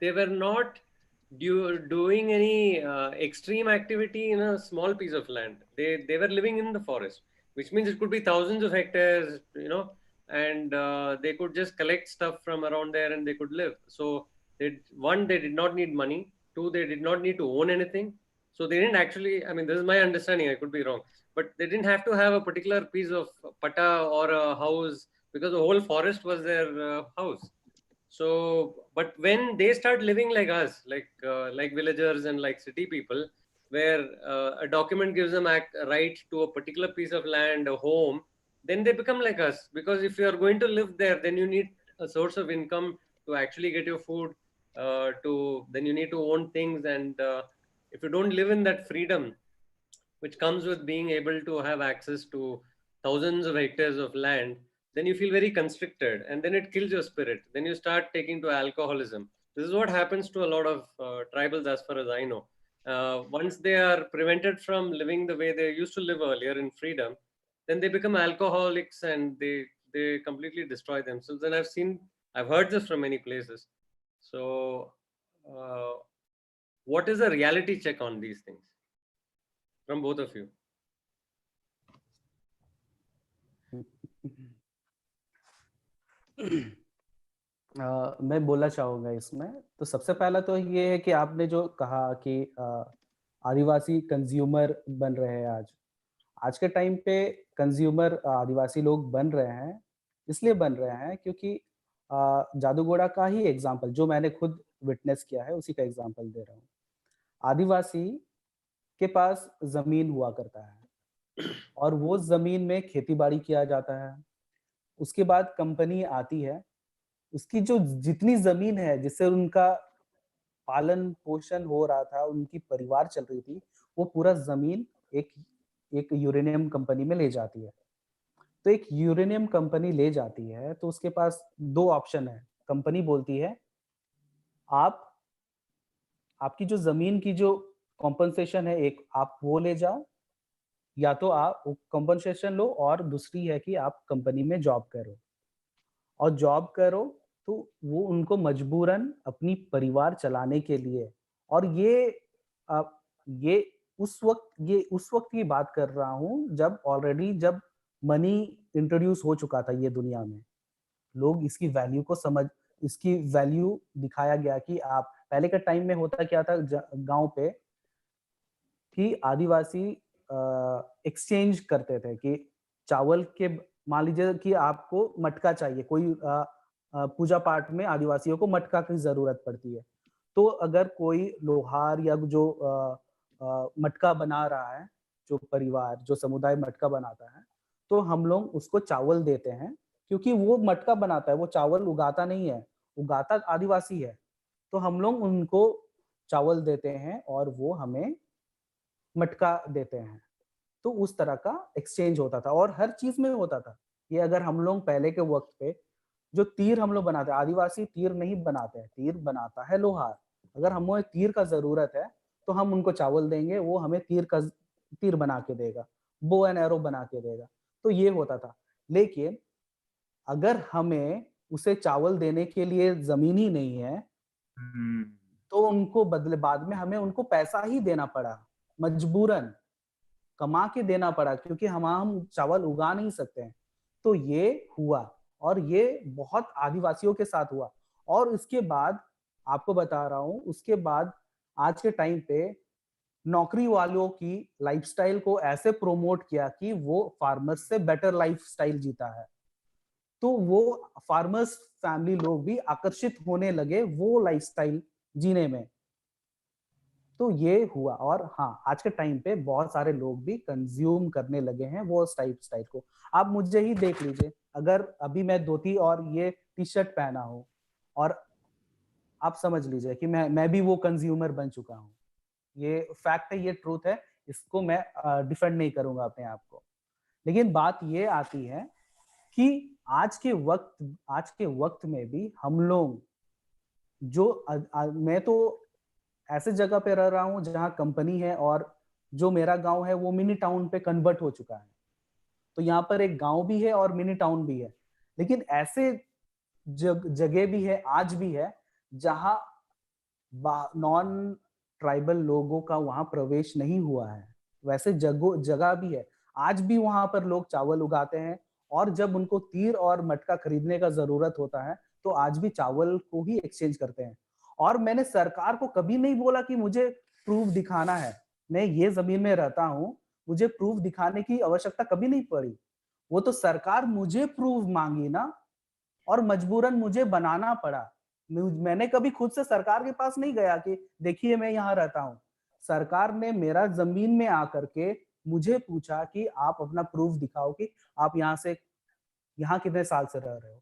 they were not doing any extreme activity in a small piece of land. They were living in the forest, which means it could be thousands of hectares, and they could just collect stuff from around there and they could live. So they did not need money. Two, they did not need to own anything. So they didn't actually, I mean, this is my understanding, I could be wrong, but they didn't have to have a particular piece of pata or a house because the whole forest was their house. So, but when they start living like us, like villagers and like city people, where a document gives them a right to a particular piece of land, a home, then they become like us. Because if you are going to live there, then you need a source of income to actually get your food. Then you need to own things, and if you don't live in that freedom, which comes with being able to have access to thousands of hectares of land, then you feel very constricted and then it kills your spirit. Then you start taking to alcoholism. This is what happens to a lot of tribals, as far as I know. Once they are prevented from living the way they used to live earlier in freedom, then they become alcoholics and they completely destroy themselves. And I've heard this from many places. So, what is a reality check on these things from both of you? मैं बोलना चाहूँगा इसमें। तो सबसे पहला तो ये है कि आपने जो कहा कि आदिवासी कंज्यूमर बन रहे हैं आज के टाइम पे कंज्यूमर आदिवासी लोग बन रहे हैं, इसलिए बन रहे हैं क्योंकि जादूगोड़ा का ही एग्जाम्पल जो मैंने खुद विटनेस किया है उसी का एग्जाम्पल दे रहा हूँ। आदिवासी के पास ज़मीन हुआ करता है और वो ज़मीन में खेती-बाड़ी किया जाता है। उसके बाद कंपनी आती है, उसकी जो जितनी ज़मीन है जिससे उनका पालन-पोषण हो रहा था, उनकी परिवार चल रही थी, वो पूरा ज़मीन एक एक यूरेनियम कंपनी में ले जाती है। तो एक यूरेनियम कंपनी ले जाती है तो उसके पास दो ऑप्शन है। कंपनी बोलती है आपकी जो जमीन की जो कॉम्पनसेशन है एक आप वो ले जाओ, या तो आप कॉम्पनसेशन लो, और दूसरी है कि आप कंपनी में जॉब करो। और जॉब करो तो वो उनको मजबूरन अपनी परिवार चलाने के लिए, और ये उस वक्त की बात कर रहा हूँ जब ऑलरेडी जब मनी इंट्रोड्यूस हो चुका था ये दुनिया में। लोग इसकी वैल्यू दिखाया गया कि आप पहले के टाइम में होता क्या था गांव पे कि आदिवासी एक्सचेंज करते थे कि चावल के, मान लीजिए कि आपको मटका चाहिए, कोई पूजा पाठ में आदिवासियों को मटका की जरूरत पड़ती है, तो अगर कोई लोहार या जो मटका बना रहा है, जो परिवार जो समुदाय मटका बनाता है, तो हम लोग उसको चावल देते हैं, क्योंकि वो मटका बनाता है, वो चावल उगाता नहीं है, उगाता आदिवासी है। तो हम लोग उनको चावल देते हैं और वो हमें मटका देते हैं। तो उस तरह का एक्सचेंज होता था और हर चीज में होता था ये। अगर हम लोग पहले के वक्त पे जो तीर हम लोग बनाते हैं, आदिवासी तीर नहीं बनाते हैं, तीर बनाता है लोहार। अगर हमें तीर का जरूरत है तो हम उनको चावल देंगे, वो हमें तीर बना के देगा, बो एंड एरो बना के देगा। तो ये होता था। लेकिन अगर हमें उसे चावल देने के लिए जमीन ही नहीं है तो उनको बदले बाद में हमें उनको पैसा ही देना पड़ा, मजबूरन कमा के देना पड़ा, क्योंकि हम चावल उगा नहीं सकते हैं। तो ये हुआ और ये बहुत आदिवासियों के साथ हुआ। और उसके बाद आपको बता रहा हूं, उसके बाद आज के टाइम पे नौकरी वालों की लाइफस्टाइल को ऐसे प्रोमोट किया कि वो फार्मर्स से बेटर लाइफस्टाइल जीता है। तो वो फार्मर्स फैमिली लोग भी आकर्षित होने लगे वो लाइफस्टाइल जीने में। तो ये हुआ। और हाँ, आज के टाइम पे बहुत सारे लोग भी कंज्यूम करने लगे हैं वो स्टाइल को। आप मुझे ही देख लीजिए, अगर अभी मैं धोती और ये टी शर्ट पहना हूं, और आप समझ लीजिए कि मैं भी वो कंज्यूमर बन चुका हूं। ये फैक्ट है, ये ट्रूथ है, इसको मैं डिफेंड नहीं करूंगा अपने आप को। लेकिन बात ये आती है कि आज के वक्त में भी हम लोग मैं तो ऐसे जगह पे रह रहा हूँ जहाँ कंपनी है, और जो मेरा गांव है वो मिनी टाउन पे कन्वर्ट हो चुका है। तो यहाँ पर एक गांव भी है और मिनी टाउन भी है। लेकिन ऐसे जगह भी है, आज भी है, जहाँ नॉन ट्राइबल लोगों का वहां प्रवेश नहीं हुआ है। वैसे जगह भी है, आज भी वहां पर लोग चावल उगाते हैं, और जब उनको तीर और मटका खरीदने का जरूरत होता है तो आज भी चावल को ही एक्सचेंज करते हैं। और मैंने सरकार को कभी नहीं बोला कि मुझे प्रूफ दिखाना है, मैं ये जमीन में रहता हूं, मुझे प्रूफ दिखाने की आवश्यकता कभी नहीं पड़ी। वो तो सरकार मुझे प्रूफ मांगी ना, और मजबूरन मुझे बनाना पड़ा। मैंने कभी खुद से सरकार के पास नहीं गया कि देखिए मैं यहाँ रहता हूँ। सरकार ने मेरा जमीन में आकर के मुझे पूछा कि आप अपना प्रूफ दिखाओ कि आप यहाँ कितने साल से रह रहे हो।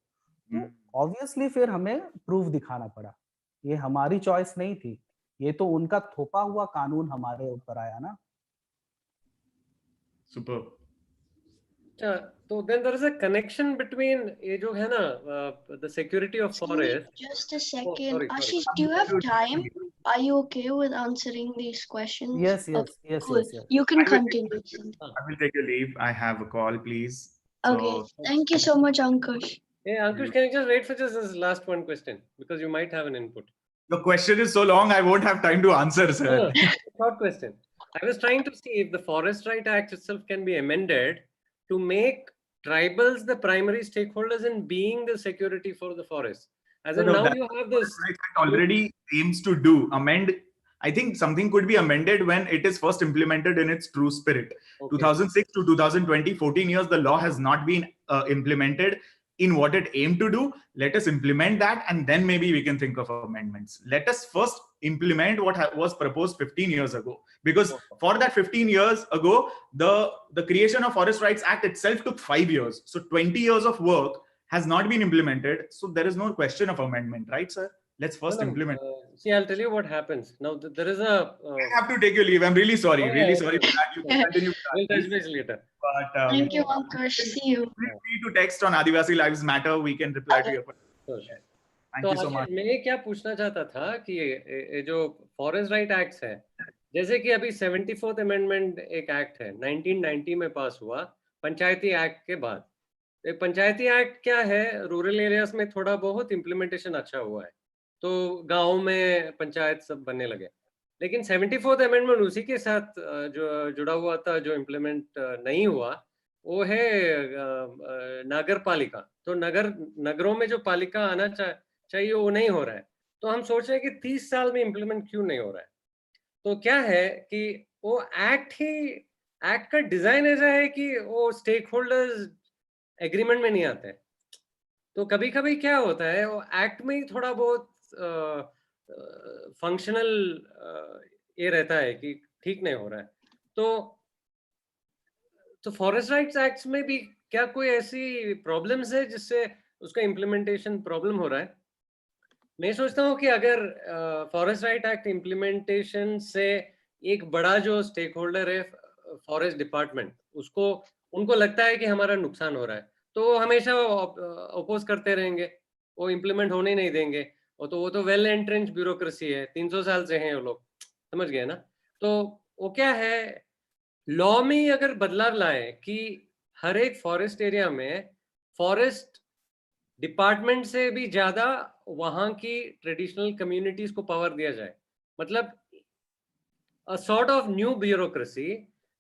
तो ऑब्वियसली फिर हमें प्रूफ दिखाना पड़ा। ये हमारी चॉइस नहीं थी, ये तो उनका थोपा हुआ कानून हमारे ऊपर आया ना। सुपर। तो then there is a connection between ये जो है ना the security of forest. Just a second. sorry. Ashish, do you have time? Are you okay with answering these questions? Yes. Cool. You can continue. I will take a leave. I have a call, please. Okay. Thank you so much, Ankush. Hey, Ankush, can you just wait for just this last one question, because you might have an input. The question is so long, I won't have time to answer, sir. Short question. I was trying to see if the Forest Right Act itself can be amended to make tribals the primary stakeholders in being the security for the forest. As in now you have this already aims to do amend. I think something could be amended when it is first implemented in its true spirit. Okay. 2006 to 2020, 14 years, the law has not been implemented in what it aimed to do. Let us implement that, and then maybe we can think of amendments. Let us first implement what was proposed 15 years ago, because for that 15 years ago, the creation of Forest Rights Act itself took 5 years. So 20 years of work has not been implemented. So there is no question of amendment, right, sir? Let's first implement. See, I'll tell you what happens. Now, there is a. I have to take your leave. I'm really sorry. Oh, Really yeah, sorry for that. You can continue. We'll touch base later. But Thank you, Ankush. See you. feel free to text on Adivasi Lives Matter. We can reply to your question. Sure. Thank तो you so much. आशीष, मैं क्या पूछना चाहता था कि ये जो forest right act है, जैसे कि अभी 74th अमेंडमेंट एक एक्ट है 1990 में पास हुआ पंचायती एक्ट के बाद। एक पंचायती एक्ट क्या है, रूरल एरियाज में थोड़ा बहुत इम्प्लीमेंटेशन अच्छा हुआ है, तो गाँव में पंचायत सब बनने लगे। लेकिन 74th अमेंडमेंट उसी के साथ जो जुड़ा हुआ था, जो इम्प्लीमेंट नहीं हुआ, वो है नगर पालिका। तो नगरों में जो पालिका आना चाहिए वो नहीं हो रहा है। तो हम सोच रहे हैं कि 30 साल में इम्प्लीमेंट क्यों नहीं हो रहा है। तो क्या है कि वो एक्ट का डिजाइन ऐसा है कि वो स्टेक होल्डर्स एग्रीमेंट में नहीं आते। तो कभी कभी क्या होता है, वो एक्ट में ही थोड़ा बहुत फंक्शनल ये रहता है कि ठीक नहीं हो रहा है। तो फॉरेस्ट राइट्स एक्ट में भी क्या कोई ऐसी प्रॉब्लम्स है जिससे उसका इम्प्लीमेंटेशन प्रॉब्लम हो रहा है? मैं सोचता हूँ कि अगर फॉरेस्ट राइट एक्ट इम्प्लीमेंटेशन से एक बड़ा जो स्टेक होल्डर है फॉरेस्ट डिपार्टमेंट, उनको लगता है कि हमारा नुकसान हो रहा है, तो वो हमेशा अपोज करते रहेंगे, वो इम्प्लीमेंट होने नहीं देंगे। और तो वो तो वेल एंट्रेंच ब्यूरोक्रेसी है, 300 साल से हैं वो लोग, समझ गए ना। तो वो क्या है, लॉ में ही अगर बदलाव लाए कि हर एक फॉरेस्ट एरिया में फॉरेस्ट डिपार्टमेंट से भी ज्यादा वहां की ट्रेडिशनल कम्युनिटीज को पावर दिया जाए, मतलब a sort of new bureaucracy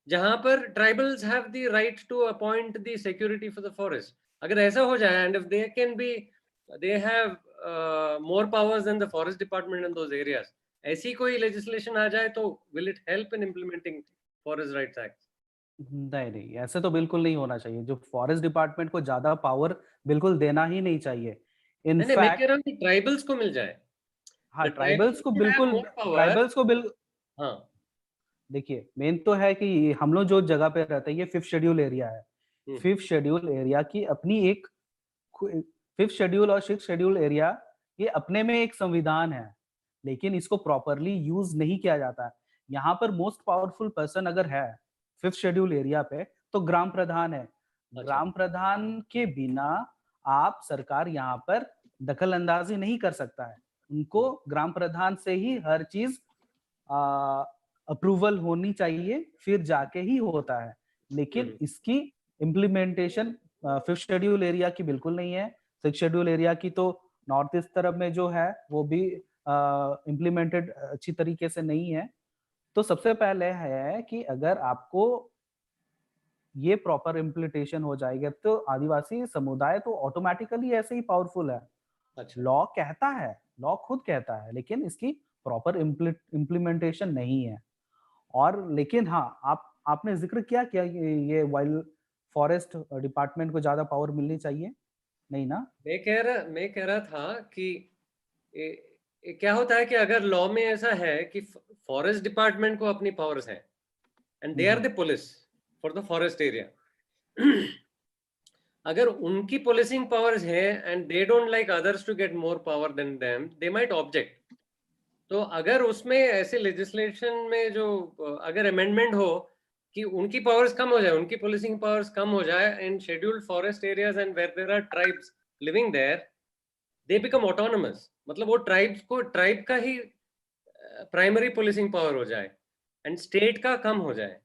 जहां पर tribals have the right to appoint the security for the forest. अगर ऐसा हो जाए and if they have more powers than the forest department in those areas, ऐसी कोई legislation आ जाए तो will it help in implementing forest rights act? नहीं, ऐसे तो बिल्कुल नहीं होना चाहिए। जो फॉरेस्ट डिपार्टमेंट को ज्यादा पावर बिल्कुल देना ही नहीं चाहिए। मैं कह रहा हूँ कि ट्राइबल्स को मिल जाए। हाँ, ट्राइबल्स को बिल्कुल हाँ, देखिए, मेन तो है कि हम लोग जो जगह पे रहते हैं ये 5th शेड्यूल एरिया है। 5th शेड्यूल एरिया की अपनी एक 5th शेड्यूल और 6th शेड्यूल एरिया ये अपने में एक संविधान है, लेकिन इसको प्रॉपरली यूज नहीं किया जाता है। यहाँ पर मोस्ट पावरफुल पर्सन अगर है 5th शेड्यूल एरिया पे तो ग्राम प्रधान है। ग्राम प्रधान के बिना आप सरकार यहाँ पर दखल अंदाजी नहीं कर सकता है। उनको ग्राम प्रधान से ही हर चीज अप्रूवल होनी चाहिए, फिर जाके ही होता है। लेकिन इसकी इम्प्लीमेंटेशन 5th शेड्यूल एरिया की बिल्कुल नहीं है। 6th शेड्यूल एरिया की तो नॉर्थ ईस्ट तरफ में जो है वो भी इम्प्लीमेंटेड अच्छी तरीके से नहीं है। तो सबसे पहले है कि अगर आपको ये प्रॉपर इम्प्लीमेंटेशन हो जाएगा तो आदिवासी समुदाय तो ऑटोमेटिकली ऐसे ही पावरफुल है। लॉ कहता है, लॉ खुद कहता है, लेकिन इसकी प्रॉपर इम्प्लीमेंटेशन नहीं है। और लेकिन हाँ, आपने जिक्र किया ये वाइल्ड फॉरेस्ट डिपार्टमेंट को ज्यादा पावर मिलनी चाहिए, नहीं ना? मैं कह रहा था कि क्या होता है कि अगर लॉ में ऐसा है कि फॉरेस्ट डिपार्टमेंट को अपनी पावर्स हैं and they are the police for the forest area, अगर उनकी पुलिसिंग पावर्स है and they don't like others to get more power than them, they might object. तो अगर उसमें ऐसे लेजिस्लेशन में जो अगर अमेंडमेंट हो कि उनकी पावर्स कम हो जाए, उनकी पुलिसिंग पावर्स कम हो जाए in scheduled forest areas and where there are tribes living there, they become autonomous, मतलब वो ट्राइब का ही प्राइमरी पुलिसिंग पावर हो जाए एंड स्टेट का कम हो जाए।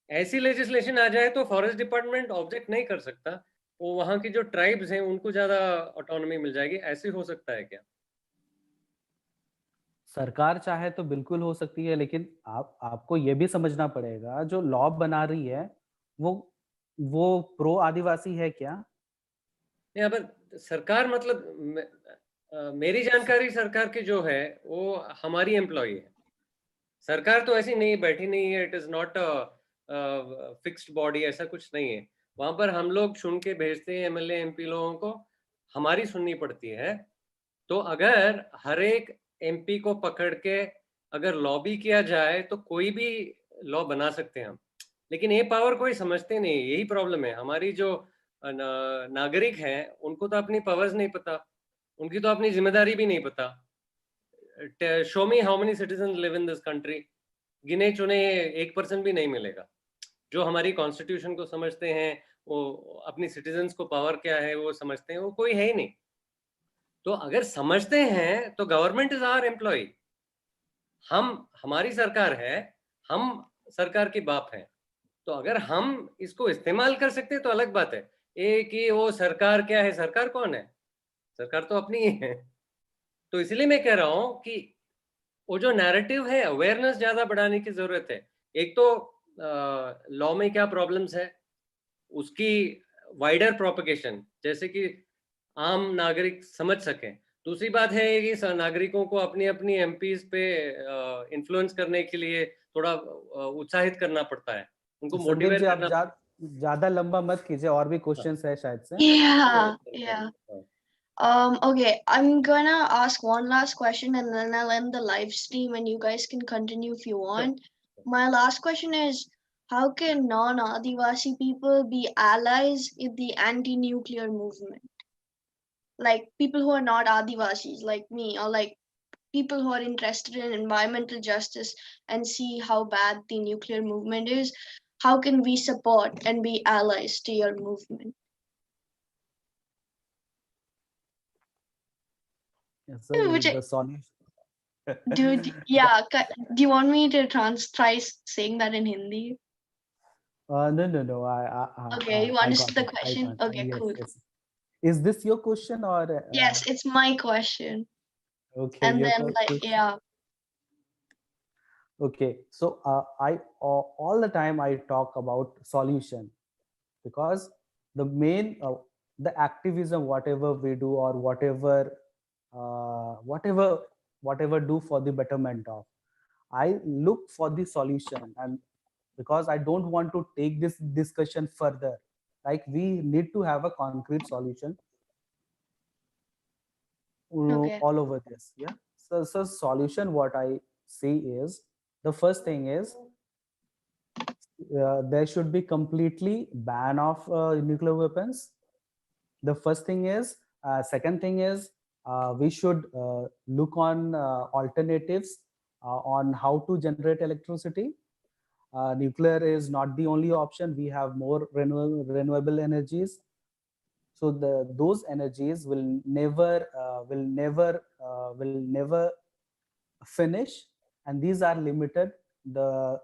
ऐसी लेजिस्लेशन आ जाए तो फॉरेस्ट डिपार्टमेंट ऑब्जेक्ट नहीं कर सकता, वो वहां की जो ट्राइब्स हैं उनको ज्यादा ऑटोनॉमी मिल जाएगी। ऐसे हो सकता है क्या? सरकार चाहे तो बिल्कुल हो सकती है, लेकिन आपको ये भी समझना पड़ेगा जो लॉ बना रही है वो प्रो आदिवासी है क्या? नहीं, अब सरकार मतलब मेरी जानकारी सरकार की जो है वो हमारी एम्प्लॉय है। सरकार तो ऐसी नहीं बैठी नहीं है, it is not a fixed body, ऐसा कुछ नहीं है। वहां पर हम लोग चुन के भेजते हैं एमएलए एमपी लोगों को, हमारी सुननी पड़ती है। तो अगर हर एक एमपी को पकड़ के अगर लॉबी किया जाए तो कोई भी लॉ बना सकते हैं हम, लेकिन ये पावर कोई समझते नहीं। यही प्रॉब्लम है। हमारी जो नागरिक हैं उनको तो अपनी पावर्स नहीं पता, उनकी तो अपनी जिम्मेदारी भी नहीं पता। show me how many citizens live in this country. गिने चुने 1% भी नहीं मिलेगा जो हमारी कॉन्स्टिट्यूशन को समझते हैं, वो अपनी सिटीजन्स को पावर क्या है वो समझते हैं, वो कोई है ही नहीं. तो अगर समझते हैं तो गवर्नमेंट इज आवर एम्प्लॉय, हमारी सरकार है, हम सरकार के बाप हैं. तो अगर हम इसको इस्तेमाल कर सकते हैं तो अलग बात है. कि वो सरकार क्या है, सरकार कौन है? सरकार तो अपनी ही है. तो इसलिए मैं कह रहा हूं कि वो जो नैरेटिव है, अवेयरनेस ज्यादा बढ़ाने की जरूरत है. एक तो लॉ में क्या प्रॉब्लम्स है उसकी वाइडर प्रोपगेशन, जैसे कि आम नागरिक समझ सकें. दूसरी बात है कि नागरिकों को अपनी अपनी एमपीज पे इन्फ्लुएंस करने के लिए थोड़ा उत्साहित करना पड़ता है, उनको संदीप मोटिवेट जी, आप करना. ज्यादा लंबा मत कीजिए, और भी क्वेश्चंस है शायद से. Yeah. Okay, I'm gonna ask one last question and then I'll end the live stream and you guys can continue if you want. My last question is, how can non-Adivasi people be allies in the anti-nuclear movement? Like people who are not Adivasis, like me, or like people who are interested in environmental justice and see how bad the nuclear movement is. How can we support and be allies to your movement? Yes, so Which the solution. Dude, yeah. Do you want me to try saying that in Hindi? No. Okay, you I understood got the it. question? Yes, Okay, cool. yes. Is this your question or? Yes, it's my question. Okay, And your then, like, question. yeah, Okay, so I all the time I talk about solution, because the main the activism, whatever we do or whatever do for the betterment of, I look for the solution. And because I don't want to take this discussion further, like we need to have a concrete solution okay. all over this. Yeah, so solution what I see is, the first thing is there should be completely ban of nuclear weapons. The first thing is, second thing is, we should look on alternatives on how to generate electricity. Nuclear is not the only option. We have more renewable energies. So those energies will never finish, and these are limited. The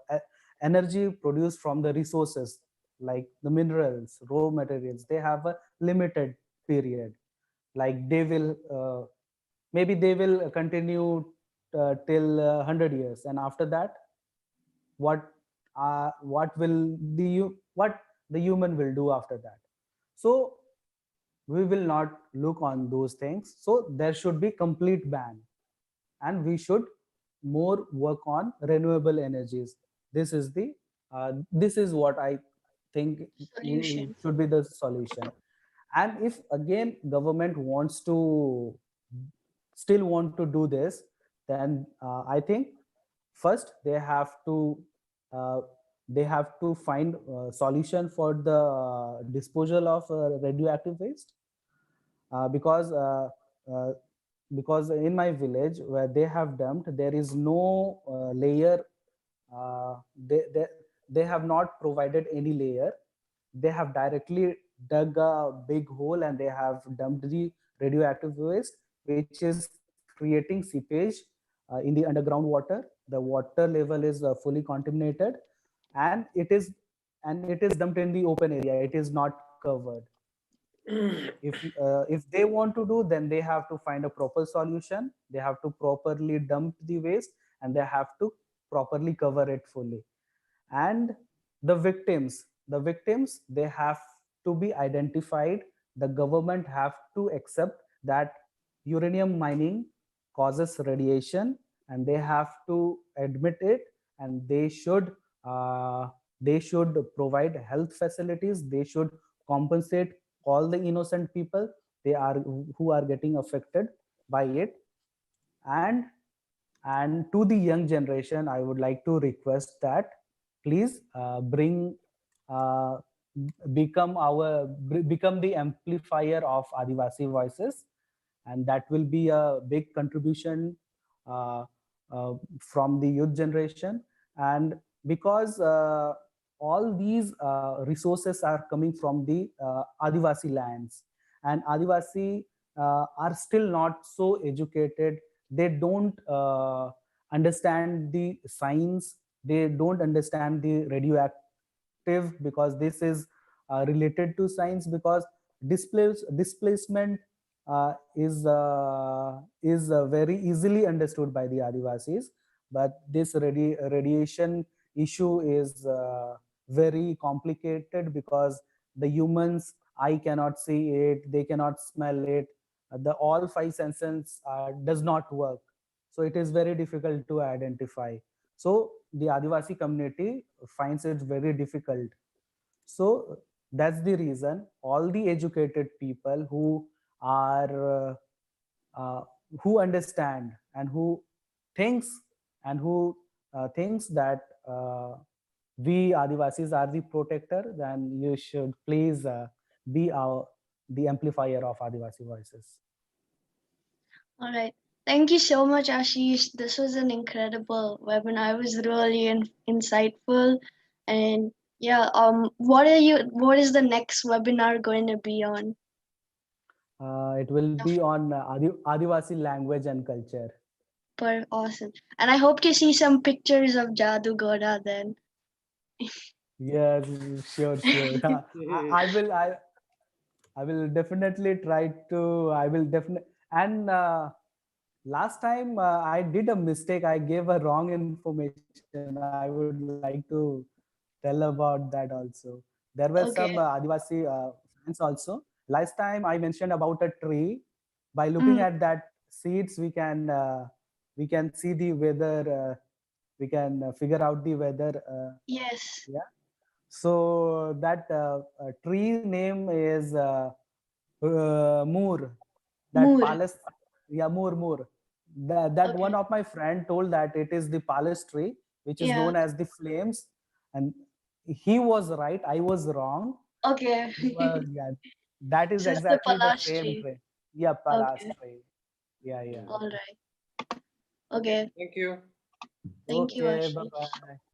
energy produced from the resources like the minerals, raw materials, they have a limited period. Like they will maybe they will continue till 100 years, and after that, what what the human will do after that? So we will not look on those things. So there should be complete ban, and we should more work on renewable energies. This is what I think Solution. should be the solution. And if again government still want to do this, then I think first uh, they have to find a solution for the disposal of radioactive waste, because in my village where they have dumped, there is no layer. uh, they, they they have not provided any layer. They have directly dug a big hole and they have dumped the radioactive waste, which is creating seepage in the underground water. The water level is fully contaminated, and it is dumped in the open area. It is not covered. If they want to do, then they have to find a proper solution. They have to properly dump the waste, and they have to properly cover it fully. And the victims, they have to be identified. The government have to accept that uranium mining causes radiation, and they have to admit it, and they should provide health facilities. They should compensate all the innocent people who are getting affected by it. And to the young generation, I would like to request that please uh, become the amplifier of Adivasi voices, and that will be a big contribution from the youth generation. And because all these resources are coming from the Adivasi lands, and Adivasi are still not so educated. They don't understand the science. They don't understand the radioactive, because this is related to science, because displacement is very easily understood by the Adivasis, but this radiation issue is very complicated, because the humans eye cannot see it, they cannot smell it, the all five senses does not work, so it is very difficult to identify. So the Adivasi community finds it very difficult. So that's the reason all the educated people are who understand and who thinks thinks that we Adivasis are the protector, then you should please be the amplifier of Adivasi voices. All right. Thank you so much, Ashish. This was an incredible webinar. It was really insightful. And yeah, what is the next webinar going to be on? It will be on Adivasi language and culture. Awesome. And I hope to see some pictures of Jadu Goda then. Yes, sure. I will definitely try to. I will definitely. And last time I did a mistake. I gave a wrong information. I would like to tell about that also. There were some Okay. Adivasi friends also. Last time I mentioned about a tree. By looking at that seeds, we can see the weather. We can figure out the weather. Yes. Yeah. So that tree name is Moor. That Moor. palace, yeah, Moor. That one Okay. of my friend told that it is the palace tree, which is Yeah. known as the flames, and he was right. I was wrong. Okay. Yeah, that is This is the exactly the same Palastri. tree. Yeah, palace Okay. tree. Yeah. All right. Okay. Thank you. Thank you, Okay, bye Ashish. bye.